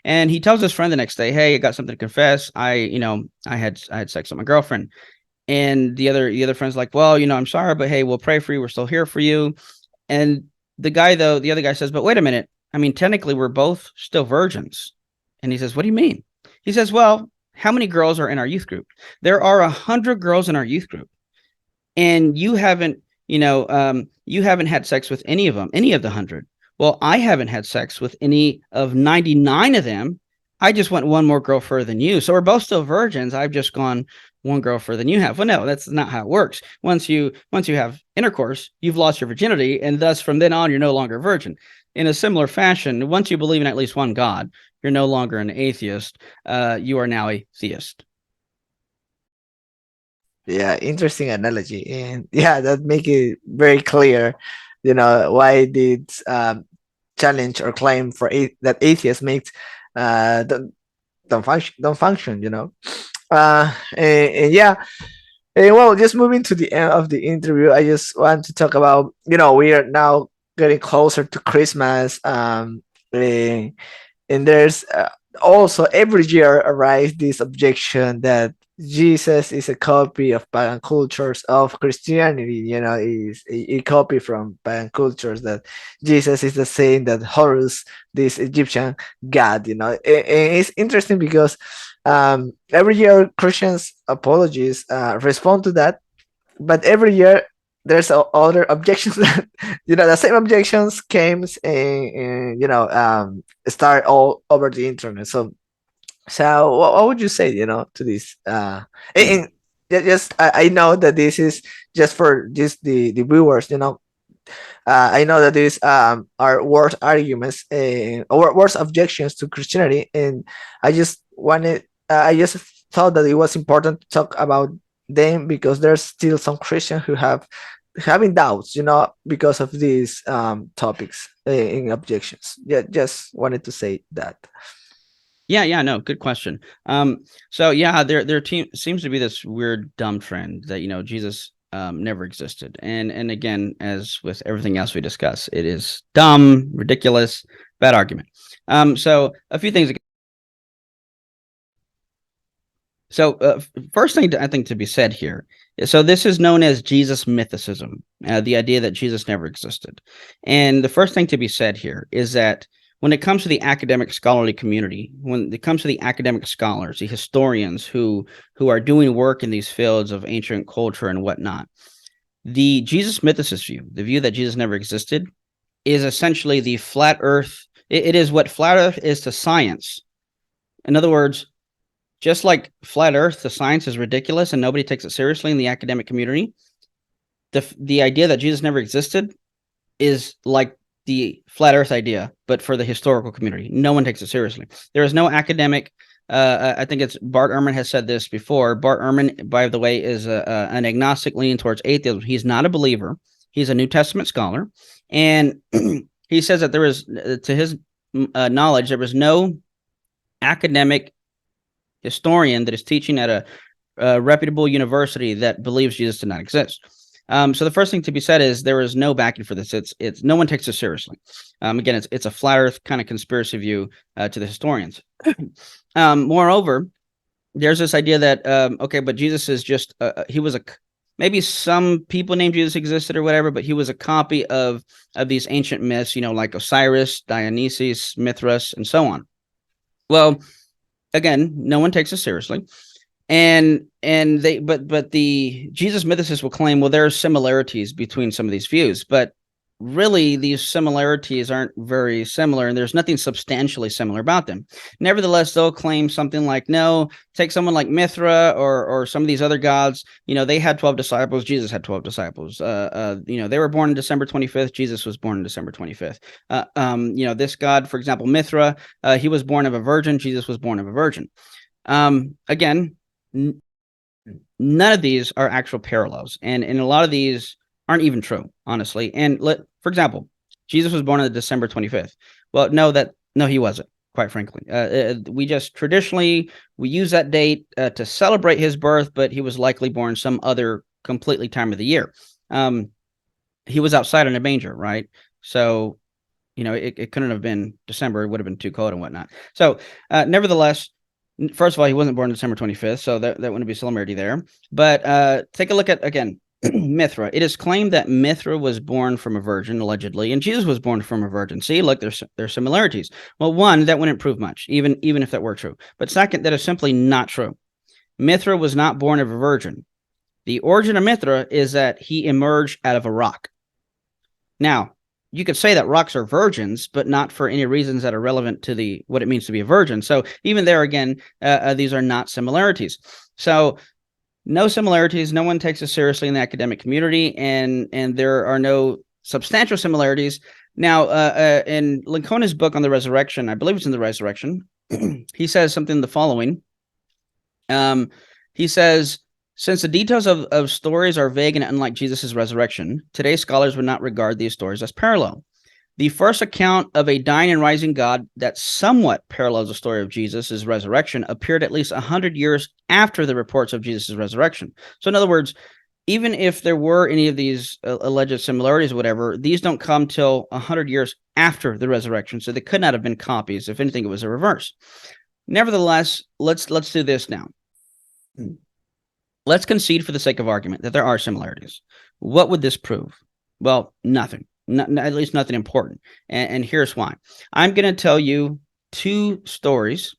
and he tells his friend the next day, "Hey, I got something to confess. I had sex with my girlfriend." And the other friend's like, "Well, I'm sorry, but hey, we'll pray for you. We're still here for you." And the other guy says, "But wait a minute. I mean, technically, we're both still virgins." And he says, "What do you mean?" He says, "Well, how many girls are in our youth group? There are 100 girls in our youth group. And you haven't had sex with any of them, any of the 100. Well, I haven't had sex with any of 99 of them. I just went one more girl further than you. So we're both still virgins. I've just gone one girl further than you have." Well, no, that's not how it works. Once you have intercourse, you've lost your virginity, and thus from then on, you're no longer a virgin. In a similar fashion, once you believe in at least one God, you're no longer an atheist. You are now a theist. Yeah, interesting analogy, and yeah, that make it very clear, why did challenge or claim for that atheists makes don't function, and yeah, and well, just moving to the end of the interview, I just want to talk about, we are now getting closer to Christmas, and there's also every year arrives this objection that Jesus is a copy of pagan cultures of Christianity. Is a copy from pagan cultures, that Jesus is the same that Horus, this Egyptian god. And it's interesting because every year Christians apologies respond to that, but every year there's other objections that the same objections came and start all over the internet. So what would you say, to this? And just I know that this is just for just the viewers, I know that these are worse arguments or worse objections to Christianity, and I just thought that it was important to talk about them because there's still some Christians who having doubts, because of these topics in objections. Yeah, just wanted to say that. Yeah, no, good question. So yeah, there seems to be this weird dumb trend that Jesus never existed, and again, as with everything else we discuss, it is dumb, ridiculous, bad argument. So a few things. So first thing I think to be said here. So this is known as Jesus mythicism, the idea that Jesus never existed. And the first thing to be said here is that when it comes to the academic scholarly community, when it comes to the academic scholars, the historians who are doing work in these fields of ancient culture and whatnot, the Jesus mythicist view, the view that Jesus never existed, is essentially the flat earth. It is what flat earth is to science. In other words, just like flat earth to science is ridiculous and nobody takes it seriously in the academic community, the idea that Jesus never existed is like the flat earth idea, but for the historical community. No one takes it seriously. There is no academic, I think it's Bart Ehrman has said this before. Bart Ehrman, by the way, is an agnostic leaning towards atheism. He's not a believer. He's a New Testament scholar. And he says that there is, to his knowledge, there was no academic historian that is teaching at a reputable university that believes Jesus did not exist. So the first thing to be said is there is no backing for this. It's no one takes it seriously. Again, it's a flat earth kind of conspiracy view to the historians. Moreover, there's this idea that okay, but Jesus is just he was maybe some people named Jesus existed or whatever, but he was a copy of these ancient myths, like Osiris, Dionysus, Mithras, and so on. Well, again, no one takes it seriously. And the Jesus mythicists will claim, well, there are similarities between some of these views, but really these similarities aren't very similar, and there's nothing substantially similar about them. Nevertheless, they'll claim something like, no, take someone like Mithra or some of these other gods. They had 12 disciples. Jesus had 12 disciples. They were born on December 25th. Jesus was born on December 25th. This god, for example, Mithra, he was born of a virgin. Jesus was born of a virgin. Again, none of these are actual parallels, and a lot of these aren't even true, honestly. And for example, Jesus was born on December 25th. Well, no, he wasn't, quite frankly. We just traditionally, we use that date to celebrate his birth, but he was likely born some other completely time of the year. He was outside in a manger, right? So, it couldn't have been December. It would have been too cold and whatnot. So, nevertheless, first of all, he wasn't born December 25th, so that wouldn't be similarity there. But take a look at, again, Mithra. It is claimed that Mithra was born from a virgin, allegedly, and Jesus was born from a virgin. See, look, there's similarities. Well, one, that wouldn't prove much, even if that were true. But second, that is simply not true. Mithra was not born of a virgin. The origin of Mithra is that he emerged out of a rock. Now, you could say that rocks are virgins, but not for any reasons that are relevant to what it means to be a virgin. So even there, again, these are not similarities. So no similarities. No one takes us seriously in the academic community, and there are no substantial similarities. Now, in Lincoln's book on the resurrection, I believe it's in the resurrection, he says something the following. He says, since the details of stories are vague and unlike Jesus' resurrection, today's scholars would not regard these stories as parallel. The first account of a dying and rising God that somewhat parallels the story of Jesus' resurrection appeared at least 100 years after the reports of Jesus' resurrection. So in other words, even if there were any of these alleged similarities or whatever, these don't come till 100 years after the resurrection. So they could not have been copies. If anything, it was a reverse. Nevertheless, let's do this now. Let's concede for the sake of argument that there are similarities. What would this prove? Well, nothing. At least nothing important. And here's why. I'm going to tell you 2 stories,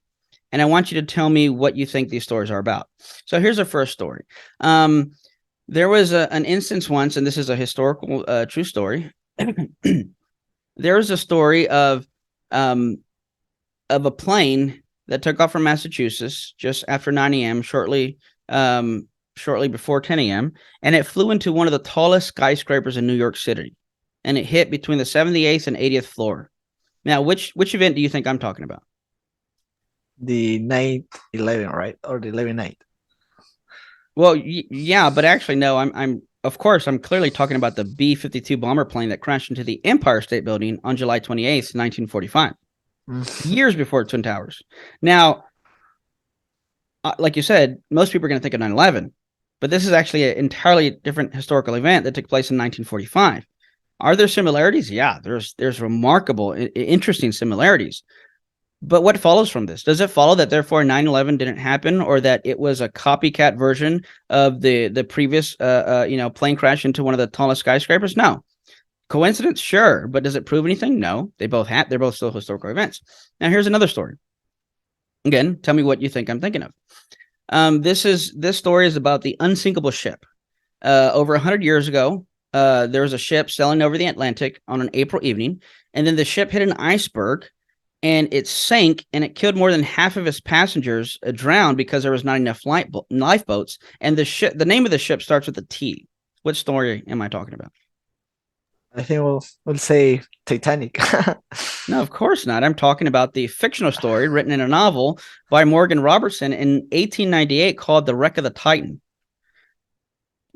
and I want you to tell me what you think these stories are about. So here's our first story. There was an instance once, and this is a historical true story. There was a story of a plane that took off from Massachusetts just after 9 a.m., shortly before 10 a.m., and it flew into one of the tallest skyscrapers in New York City. And it hit between the 78th and 80th floor. Now, which event do you think I'm talking about? The 9/11, right? Or the 11/9. Well, yeah, but actually, no. I'm clearly talking about the B-52 bomber plane that crashed into the Empire State Building on July 28th, 1945, years before Twin Towers. Now, like you said, most people are going to think of 9/11, but this is actually an entirely different historical event that took place in 1945. Are there similarities? Yeah, there's remarkable, interesting similarities. But what follows from this? Does it follow that therefore 9/11 didn't happen, or that it was a copycat version of the previous plane crash into one of the tallest skyscrapers? No. Coincidence? Sure. But does it prove anything? No. They're both still historical events. Now here's another story. Again, tell me what you think I'm thinking of. This story is about the unsinkable ship. Over 100 years ago, there was a ship sailing over the Atlantic on an April evening, and then the ship hit an iceberg, and it sank, and it killed more than half of its passengers, drowned because there was not enough lifeboats. And the name of the ship starts with a T. What story am I talking about? I think we'll say Titanic. No, of course not. I'm talking about the fictional story written in a novel by Morgan Robertson in 1898 called The Wreck of the Titan.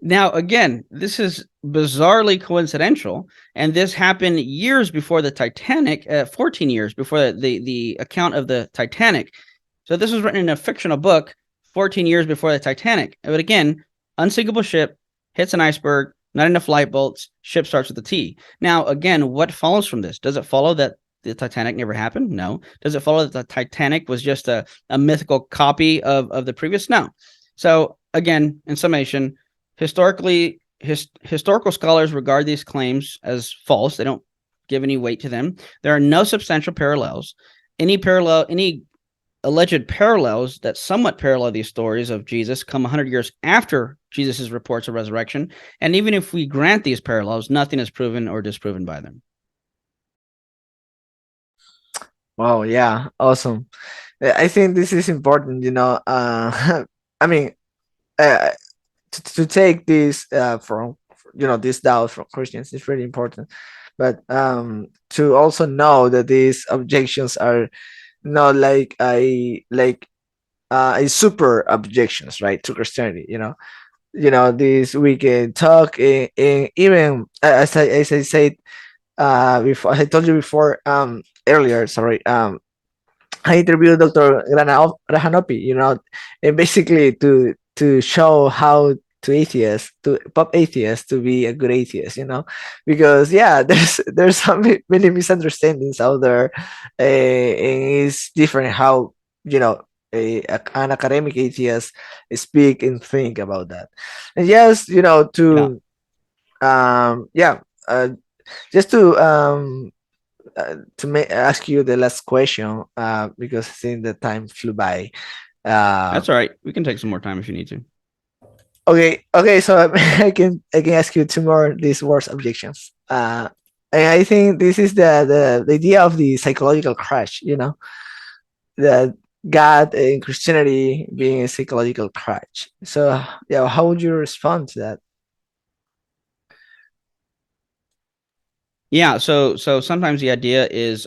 Now, again, this is bizarrely coincidental, and this happened years before the Titanic, 14 years before the account of the Titanic. So this was written in a fictional book 14 years before the Titanic. But again, unsinkable ship, hits an iceberg, not enough light bolts, ship starts with a T. Now, again, what follows from this? Does it follow that the Titanic never happened? No. Does it follow that the Titanic was just a mythical copy of the previous? No. So again, in summation, historical scholars regard these claims as false. They don't give any weight to them. There are no substantial parallels. Any alleged parallels that somewhat parallel these stories of Jesus come 100 years after Jesus' reports of resurrection. And even if we grant these parallels, nothing is proven or disproven by them. Wow, yeah, awesome. I think this is important, I mean, uh, to take this from this doubt from Christians is really important, but to also know that these objections are not like a super objections, right, to Christianity. This we can talk in even as I said before, I told you before, earlier, sorry, I interviewed Dr. Grahanopi, and basically to show how to atheists, to pop atheists, to be a good atheist, because yeah, there's many misunderstandings out there, and it's different how an academic atheist speak and think about that, and yes, Yeah, yeah, uh, just to ask you the last question, because I think the time flew by. Uh, that's all right. We can take some more time if you need to. okay, so I can ask you two more these worst objections. And I think this is the idea of the psychological crash. That God and Christianity being a psychological crash. So yeah, how would you respond to that? Yeah, so sometimes the idea is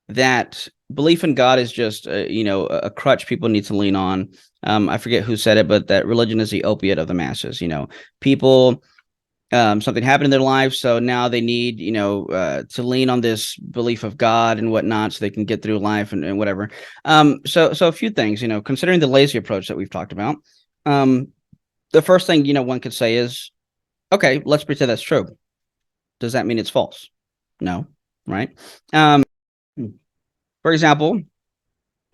that belief in God is just a crutch people need to lean on. I forget who said it, but that religion is the opiate of the masses. People something happened in their life, so now they need to lean on this belief of God and whatnot, so they can get through life and whatever. So a few things, considering the lazy approach that we've talked about. The first thing one could say is, okay, let's pretend that's true. Does that mean it's false? No, right? For example,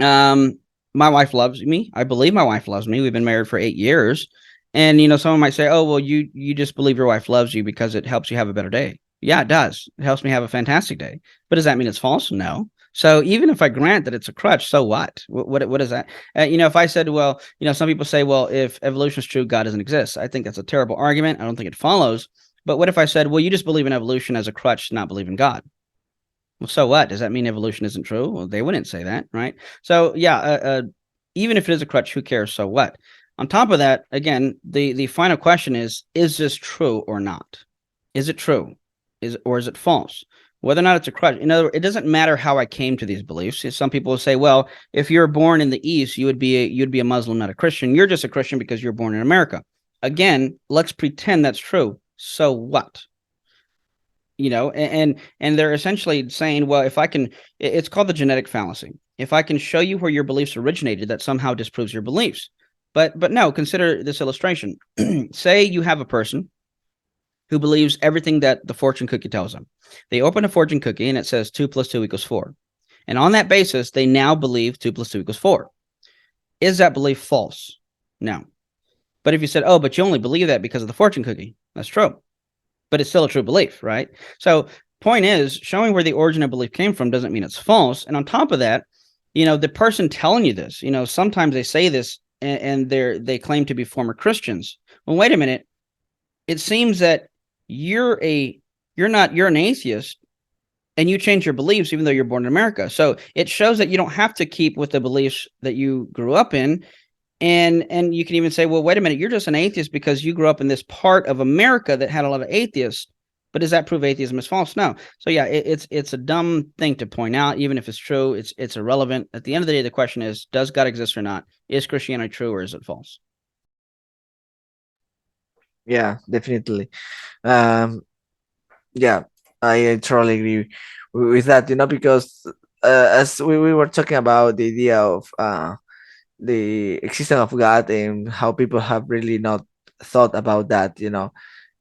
my wife loves me. I believe my wife loves me. We've been married for 8 years. And, someone might say, oh, well, you just believe your wife loves you because it helps you have a better day. Yeah, it does. It helps me have a fantastic day. But does that mean it's false? No. So even if I grant that it's a crutch, so what? What is that? If I said, well, some people say, well, if evolution is true, God doesn't exist. I think that's a terrible argument. I don't think it follows. But what if I said, well, you just believe in evolution as a crutch, not believe in God? Well, so what? Does that mean evolution isn't true? Well, they wouldn't say that, right? So yeah, even if it is a crutch, who cares? So what? On top of that, again, the final question is this true or not? Is it true? Is it false? Whether or not it's a crutch. In other words, it doesn't matter how I came to these beliefs. Some people will say, well, if you're born in the East, you'd be a Muslim, not a Christian. You're just a Christian because you're born in America. Again, let's pretend that's true. So what? And they're essentially saying, well, if I can, it's called the genetic fallacy. If I can show you where your beliefs originated, that somehow disproves your beliefs. But no, consider this illustration. Say you have a person who believes everything that the fortune cookie tells them. They open a fortune cookie and it says 2 + 2 = 4. And on that basis, they now believe 2 + 2 = 4. Is that belief false? No. But if you said, oh, but you only believe that because of the fortune cookie, that's true. But it's still a true belief, right? So point is, showing where the origin of belief came from doesn't mean it's false. And on top of that, the person telling you this, sometimes they say this and they claim to be former Christians. Well, wait a minute. It seems that you're an atheist and you change your beliefs even though you're born in America. So it shows that you don't have to keep with the beliefs that you grew up in. And you can even say, well, wait a minute, you're just an atheist because you grew up in this part of America that had a lot of atheists. But does that prove atheism is false? No. So yeah, it's a dumb thing to point out. Even if it's true, it's irrelevant. At the end of the day, the question is, does God exist or not? Is Christianity true or is it false? Yeah, definitely. Um, yeah, I totally agree with that. Because as we were talking about the idea of the existence of God and how people have really not thought about that,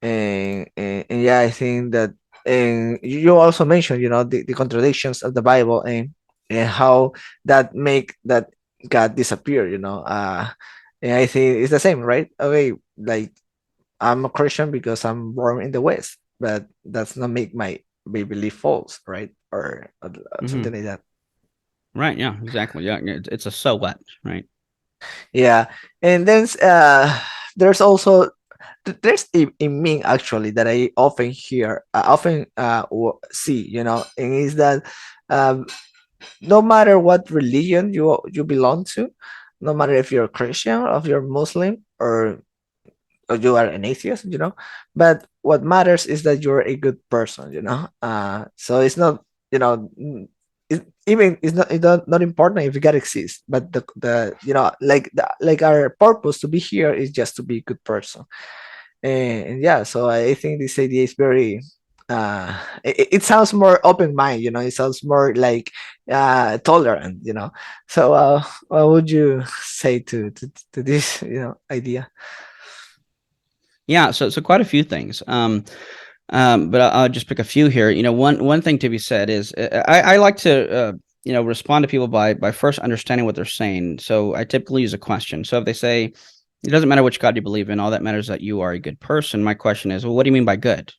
and yeah, I think that, and you also mentioned, the contradictions of the Bible, and how that make that God disappear, and I think it's the same, right? Okay, like I'm a Christian because I'm born in the West, but that's not make my belief false, right? Or something Mm-hmm. like that. Right. Yeah, exactly. Yeah. It's a so what, right? Yeah, and then there's also there's a meme actually that I often hear, often see, and is that um, no matter what religion you belong to, no matter if you're a Christian or if you're Muslim or you are an atheist, but what matters is that you're a good person, so it's not, even it's not important if God exists, but the like our purpose to be here is just to be a good person. And yeah, so I think this idea is very it sounds more open mind, it sounds more like tolerant, so what would you say to this idea? Yeah, so quite a few things. But I'll just pick a few here. One thing to be said is I like to respond to people by first understanding what they're saying. So I typically use a question. So if they say it doesn't matter which God you believe in, all that matters is that you are a good person. My question is, well, what do you mean by good?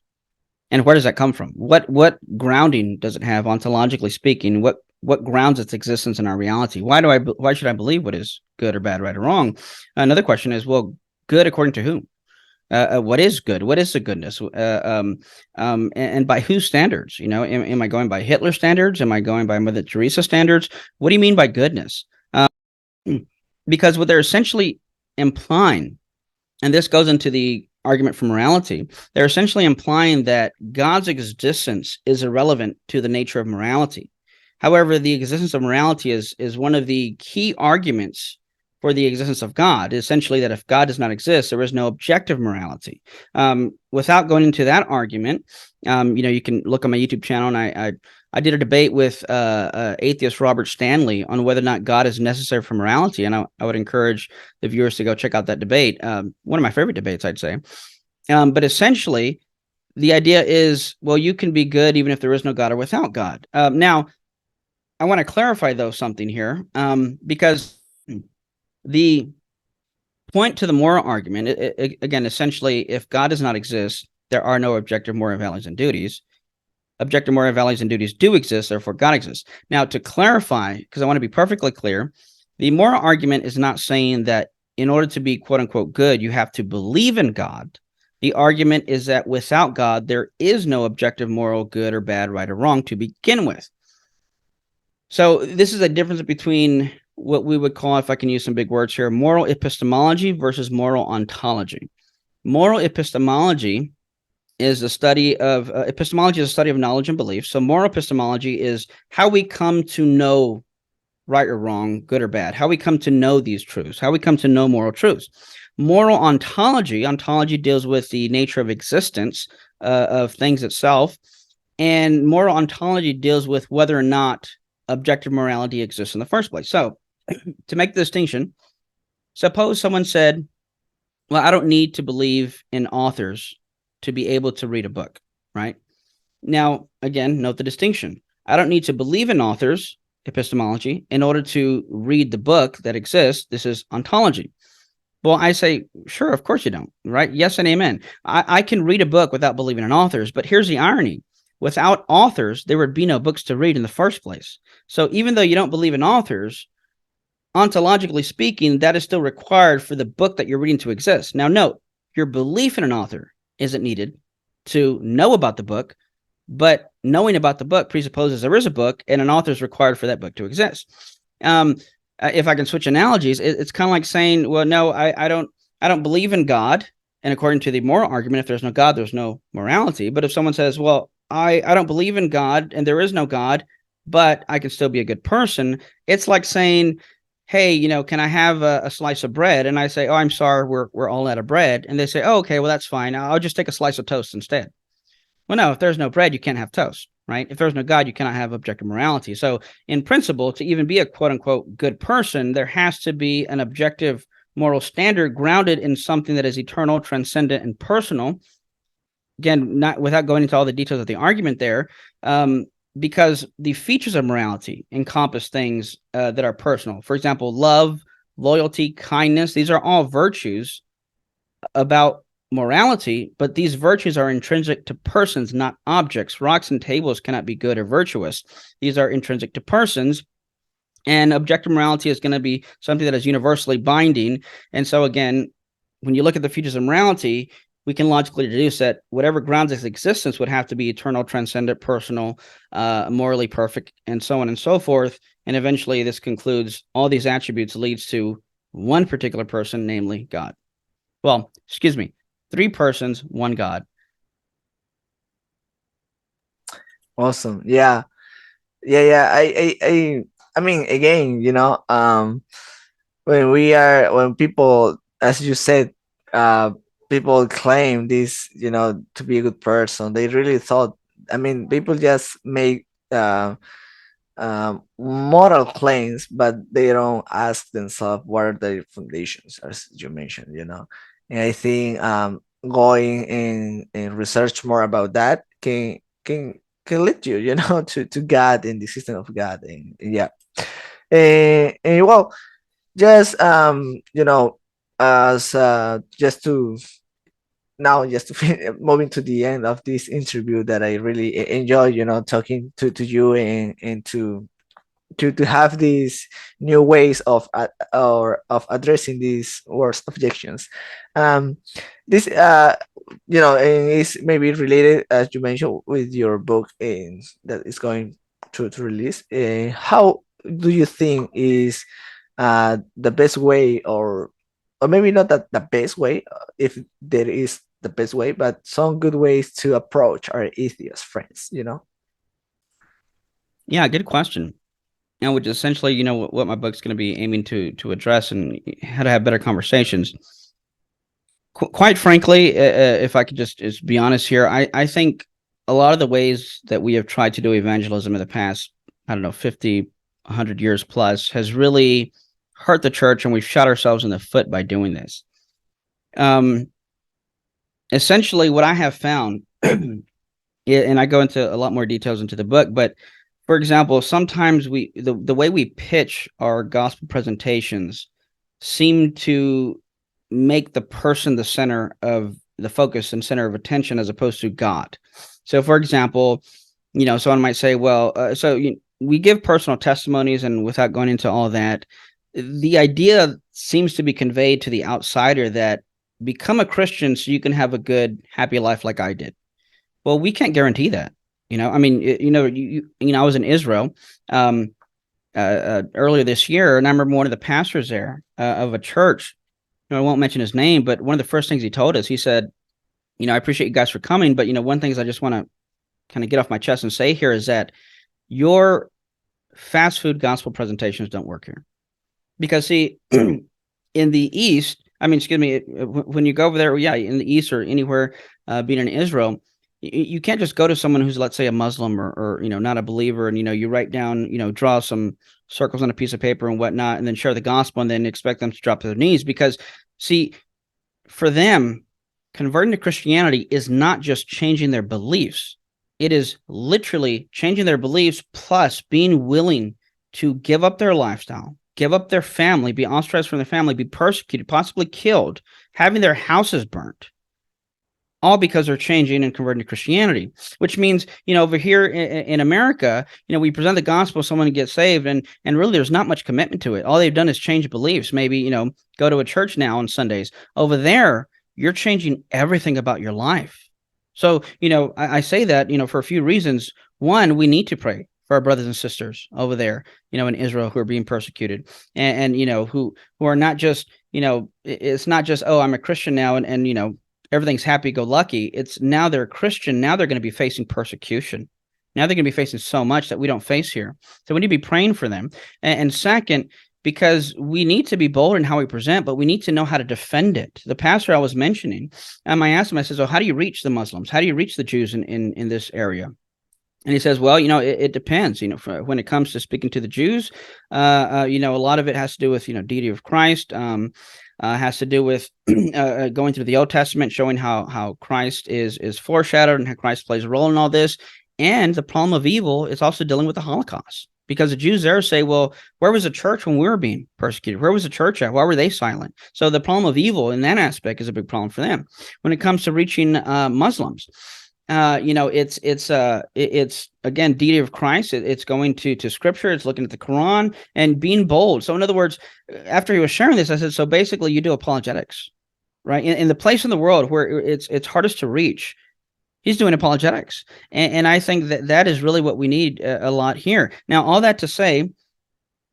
And where does that come from? What grounding does it have ontologically speaking? What grounds its existence in our reality? Why should I believe what is good or bad, right or wrong? Another question is, well, good according to whom? What is good? What is the goodness? And by whose standards? Am I going by Hitler standards? Am I going by Mother Teresa standards? What do you mean by goodness? Because what they're essentially implying, and this goes into the argument for morality, they're essentially implying that God's existence is irrelevant to the nature of morality. However, the existence of morality is one of the key arguments for the existence of God, essentially that if God does not exist, there is no objective morality. Without going into that argument, you can look on my YouTube channel, and I did a debate with atheist Robert Stanley on whether or not God is necessary for morality, and I would encourage the viewers to go check out that debate. One of my favorite debates, I'd say. But essentially, the idea is, well, you can be good even if there is no God or without God. Now, I want to clarify, though, something here, because the point to the moral argument, again, essentially, if God does not exist, there are no objective moral values and duties. Objective moral values and duties do exist, therefore God exists. Now, to clarify, because I want to be perfectly clear, the moral argument is not saying that in order to be quote unquote good, you have to believe in God. The argument is that without God, there is no objective moral good or bad, right or wrong to begin with. So this is a difference between what we would call, if I can use some big words here, moral epistemology versus moral ontology. Moral epistemology is the study of epistemology is a study of knowledge and belief. So moral epistemology is how we come to know right or wrong, good or bad, how we come to know these truths, how we come to know moral truths. Moral ontology deals with the nature of existence of things itself, and moral ontology deals with whether or not objective morality exists in the first place. So to make the distinction, suppose someone said, well, I don't need to believe in authors to be able to read a book, right? Now, again, note the distinction. I don't need to believe in authors, epistemology, in order to read the book that exists. This is ontology. Well, I say, sure, of course you don't, right? Yes and amen. I can read a book without believing in authors, but here's the irony. Without authors, there would be no books to read in the first place. So even though you don't believe in authors, ontologically speaking, that is still required for the book that you're reading to exist. Now, note, your belief in an author isn't needed to know about the book, but knowing about the book presupposes there is a book and an author is required for that book to exist. If I can switch analogies, it's kind of like saying, well, no, I don't believe in God. And according to the moral argument, if there's no God, there's no morality. But if someone says, well, I don't believe in God and there is no God, but I can still be a good person, it's like saying, hey, can I have a slice of bread? And I say, oh, I'm sorry, we're all out of bread. And they say, oh, okay, well, that's fine. I'll just take a slice of toast instead. Well, no, if there's no bread, you can't have toast, right? If there's no God, you cannot have objective morality. So in principle, to even be a quote unquote good person, there has to be an objective moral standard grounded in something that is eternal, transcendent, and personal. Again, not without going into all the details of the argument there, because the features of morality encompass things that are personal. For example, love, loyalty, kindness, these are all virtues about morality, but these virtues are intrinsic to persons, not objects. Rocks and tables cannot be good or virtuous. These are intrinsic to persons. And objective morality is going to be something that is universally binding. And so again, when you look at the features of morality, we can logically deduce that whatever grounds its existence would have to be eternal, transcendent, personal, morally perfect, and so on and so forth. And eventually this concludes all these attributes leads to one particular person, namely God. Well, excuse me, 3 persons, 1 God. Awesome. Yeah. Yeah. I mean, again, when people, as you said, people claim this, to be a good person, they really thought, I mean, people just make moral claims, but they don't ask themselves what are their foundations, as you mentioned, and I think going and research more about that can lead you, to God and the system of God. And yeah. And well, just as just to now, just to moving to the end of this interview, that I really enjoy, talking to you, and to have these new ways of or of addressing these worst objections. This and it's maybe related, as you mentioned, with your book that is going to release. How do you think is the best way, or maybe not that the best way, if there is the best way, but some good ways to approach our atheist friends? Yeah, good question. And which essentially, what my book's going to be aiming to address, and how to have better conversations. Quite frankly, if I could just be honest here, I think a lot of the ways that we have tried to do evangelism in the past, I don't know, 50, 100 years plus, has really hurt the church, and we've shot ourselves in the foot by doing this. Essentially, what I have found, and I go into a lot more details into the book, but for example, sometimes the way we pitch our gospel presentations seem to make the person the center of the focus and center of attention, as opposed to God. So, for example, someone might say, well, we give personal testimonies, and without going into all that, the idea seems to be conveyed to the outsider that become a Christian so you can have a good, happy life like I did. Well, we can't guarantee that. I mean, I was in Israel earlier this year, and I remember one of the pastors there of a church. I won't mention his name, but one of the first things he told us, he said, I appreciate you guys for coming, but one thing I just want to kind of get off my chest and say here is that your fast food gospel presentations don't work here, because see, in the East, I mean, excuse me, when you go over there, yeah, in the East or anywhere, being in Israel, you can't just go to someone who's, let's say, a Muslim or not a believer, and you write down, draw some circles on a piece of paper and whatnot, and then share the gospel, and then expect them to drop to their knees. Because see, for them, converting to Christianity is not just changing their beliefs. It is literally changing their beliefs, plus being willing to give up their lifestyle, give up their family, be ostracized from their family, be persecuted, possibly killed, having their houses burnt, all because they're changing and converting to Christianity. Which means, over here in America, we present the gospel, someone gets saved, and really there's not much commitment to it. All they've done is change beliefs. Maybe, go to a church now on Sundays. Over there, you're changing everything about your life. So, I say that, for a few reasons. One, we need to pray for our brothers and sisters over there, in Israel, who are being persecuted, and who are not just, it's not just, oh, I'm a Christian now, and everything's happy-go-lucky. It's now they're a Christian. Now they're going to be facing persecution. Now they're going to be facing so much that we don't face here. So we need to be praying for them. And second, because we need to be bold in how we present, but we need to know how to defend it. The pastor I was mentioning, I asked him, I said, so how do you reach the Muslims? How do you reach the Jews in this area? And he says, well, it depends, when it comes to speaking to the Jews, a lot of it has to do with, deity of Christ, has to do with going through the Old Testament, showing how Christ is foreshadowed and how Christ plays a role in all this. And the problem of evil is also dealing with the Holocaust, because the Jews there say, well, where was the church when we were being persecuted? Where was the church at? Why were they silent? So the problem of evil in that aspect is a big problem for them. When it comes to reaching Muslims, it's again, deity of Christ. It's going to scripture. It's looking at the Quran and being bold. So in other words, after he was sharing this, I said, so basically you do apologetics. right? In the place in the world where it's hardest to reach, he's doing apologetics. And I think that is really what we need a lot here. Now, all that to say,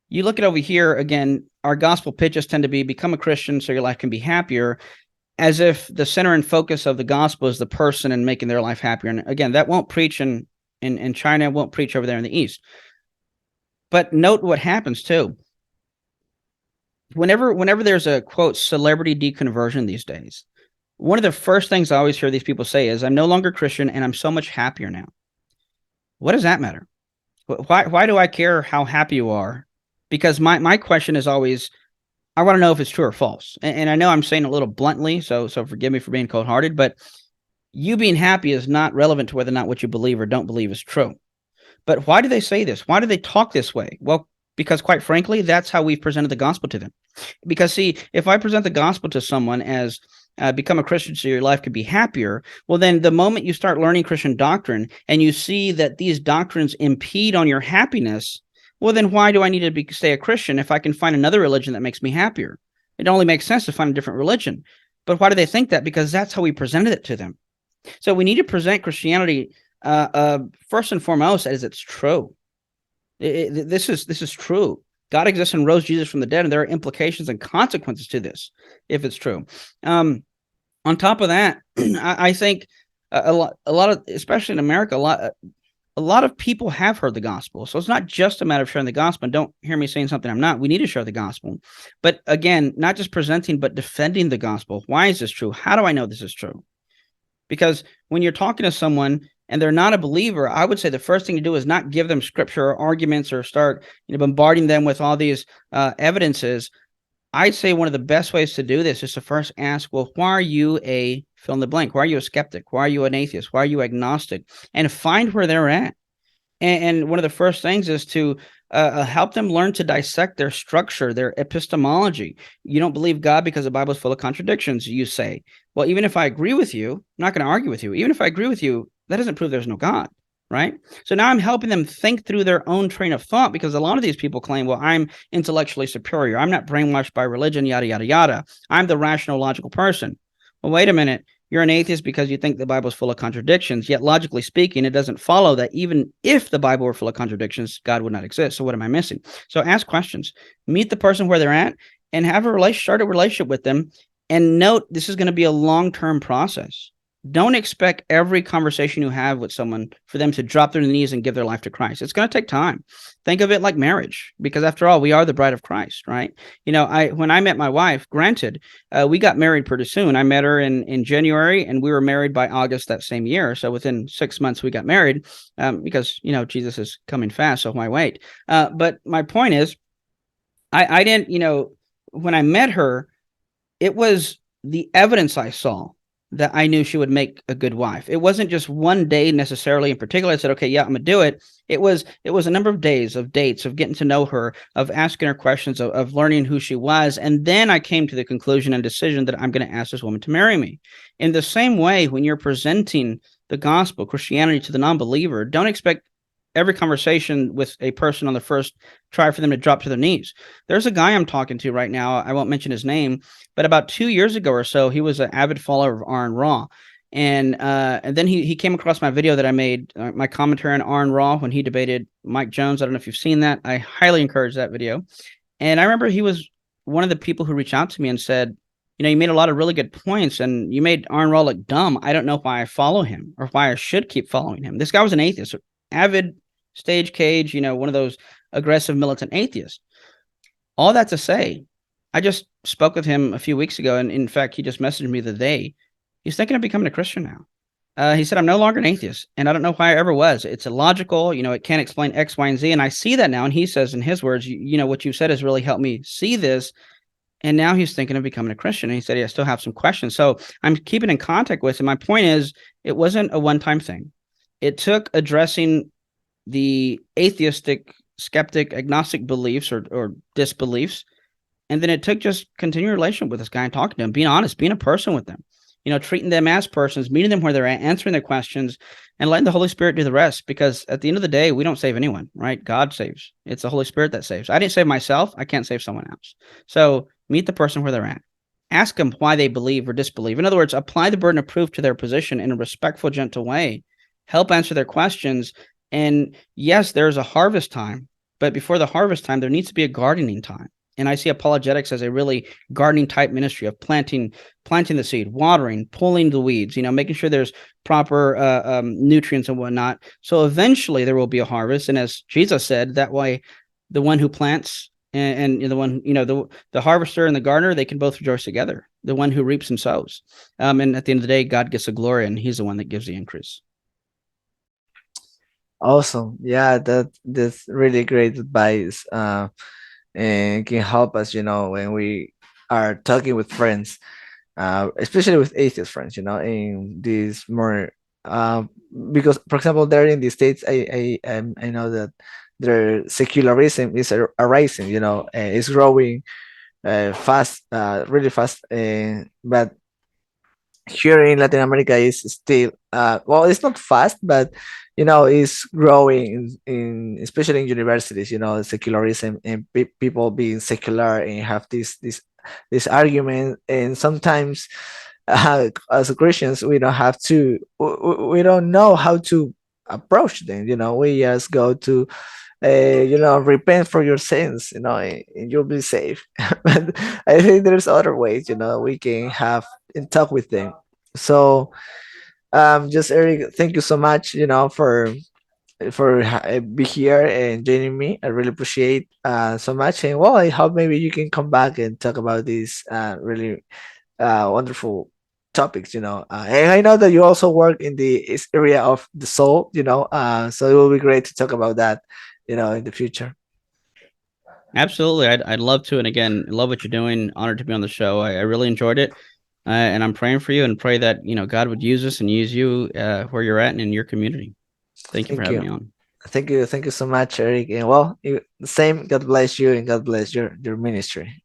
you look at over here, again, our gospel pitches tend to be become a Christian so your life can be happier, as if the center and focus of the gospel is the person and making their life happier. And again, that won't preach in China, won't preach over there in the East. But note what happens too. Whenever there's a, quote, celebrity deconversion these days, one of the first things I always hear these people say is, I'm no longer Christian and I'm so much happier now. What does that matter? Why do I care how happy you are? Because my question is always, I want to know if it's true or false. And I know I'm saying it a little bluntly, so forgive me for being cold-hearted, but you being happy is not relevant to whether or not what you believe or don't believe is true. But why do they say this? Why do they talk this way? Well, because quite frankly, that's how we've presented the gospel to them. Because see, if I present the gospel to someone as become a Christian so your life could be happier, well, then the moment you start learning Christian doctrine and you see that these doctrines impede on your happiness, well, then why do I need to stay a Christian if I can find another religion that makes me happier? It only makes sense to find a different religion. But why do they think that? Because that's how we presented it to them. So we need to present Christianity first and foremost as it's true. This is true. God exists and rose Jesus from the dead, and there are implications and consequences to this if it's true. On top of that, I think a lot of, especially in America, a lot of people have heard the gospel. So it's not just a matter of sharing the gospel. And don't hear me saying something I'm not. We need to share the gospel. But again, not just presenting, but defending the gospel. Why is this true? How do I know this is true? Because when you're talking to someone and they're not a believer, I would say the first thing to do is not give them scripture or arguments or start bombarding them with all these evidences. I'd say one of the best ways to do this is to first ask, well, why are you a fill in the blank? Why are you a skeptic? Why are you an atheist? Why are you agnostic? And find where they're at. And one of the first things is to help them learn to dissect their structure, their epistemology. You don't believe God because the Bible is full of contradictions, you say. Well, even if I agree with you, I'm not going to argue with you. Even if I agree with you, that doesn't prove there's no God. Right? So now I'm helping them think through their own train of thought, because a lot of these people claim, well, I'm intellectually superior. I'm not brainwashed by religion, yada, yada, yada. I'm the rational, logical person. Well, wait a minute. You're an atheist because you think the Bible is full of contradictions, yet logically speaking, it doesn't follow that even if the Bible were full of contradictions, God would not exist. So what am I missing? So ask questions, meet the person where they're at, and have start a relationship with them. And note, this is going to be a long-term process. Don't expect every conversation you have with someone for them to drop their knees and give their life to Christ. It's going to take time. Think of it like marriage, because after all, we are the bride of Christ, right? When I met my wife, granted, we got married pretty soon. I met her in January, and we were married by August that same year. So within 6 months, we got married because, Jesus is coming fast, so why wait? But my point is, I didn't, when I met her, it was the evidence I saw that I knew she would make a good wife. It wasn't just one day necessarily in particular. I said, okay, yeah, I'm gonna do it. It was a number of days, of dates, of getting to know her, of asking her questions, of learning who she was. And then I came to the conclusion and decision that I'm going to ask this woman to marry me. In the same way, when you're presenting the gospel, Christianity, to the non-believer, don't expect every conversation with a person on the first try for them to drop to their knees. There's a guy I'm talking to right now. I won't mention his name, but about 2 years ago or so, he was an avid follower of Aaron Ra. And then he came across my video that I made, my commentary on Aaron Ra when he debated Mike Jones. I don't know if you've seen that. I highly encourage that video. And I remember he was one of the people who reached out to me and said, you made a lot of really good points, and you made Aaron Ra look dumb. I don't know why I follow him or why I should keep following him. This guy was an atheist, avid stage cage, one of those aggressive militant atheists. All that to say, I just spoke with him a few weeks ago, and in fact, he just messaged me the day. He's thinking of becoming a Christian now. He said, I'm no longer an atheist, and I don't know why I ever was. It's illogical, it can't explain X, Y, and Z, and I see that now. And he says, in his words, what you said has really helped me see this. And now he's thinking of becoming a Christian. And he said, I still have some questions. So I'm keeping in contact with him. My point is, it wasn't a one-time thing. It took addressing the atheistic, skeptic, agnostic beliefs or disbeliefs. And then it took just continuing relationship with this guy and talking to him, being honest, being a person with them, treating them as persons, meeting them where they're at, answering their questions, and letting the Holy Spirit do the rest. Because at the end of the day, we don't save anyone, right? God saves. It's the Holy Spirit that saves. I didn't save myself. I can't save someone else. So meet the person where they're at. ask them why they believe or disbelieve. In other words, apply the burden of proof to their position in a respectful, gentle way. Help answer their questions. And yes, there's a harvest time, but before the harvest time, there needs to be a gardening time. And I see apologetics as a really gardening type ministry of planting the seed, watering, pulling the weeds, making sure there's proper nutrients and whatnot. So eventually there will be a harvest. And as Jesus said, that way the one who plants and the one, the harvester and the gardener, they can both rejoice together. The one who reaps and sows. And at the end of the day, God gets the glory, and he's the one that gives the increase. Awesome. Yeah, that's really great advice. And can help us, when we are talking with friends, especially with atheist friends, in this more, uh, because, for example, there in the States, I know that their secularism is arising, it's growing fast, really fast, but here in Latin America is still well, it's not fast, but it's growing in especially in universities. Secularism and people being secular and have this argument, and sometimes as Christians we don't have to we don't know how to approach them. We just go to repent for your sins, and you'll be safe. But I think there's other ways, we can have and talk with them. So, just Eric, thank you so much, for be here and joining me. I really appreciate so much. And well, I hope maybe you can come back and talk about these really wonderful topics. And I know that you also work in the area of the soul. So it will be great to talk about that, in the future. Absolutely. I'd love to. And again, love what you're doing. Honored to be on the show. I really enjoyed it. And I'm praying for you and pray that, God would use us and use you where you're at and in your community. Thank you for Thank having you. me on. Thank you so much, Eric. And well, the same. God bless you, and God bless your ministry.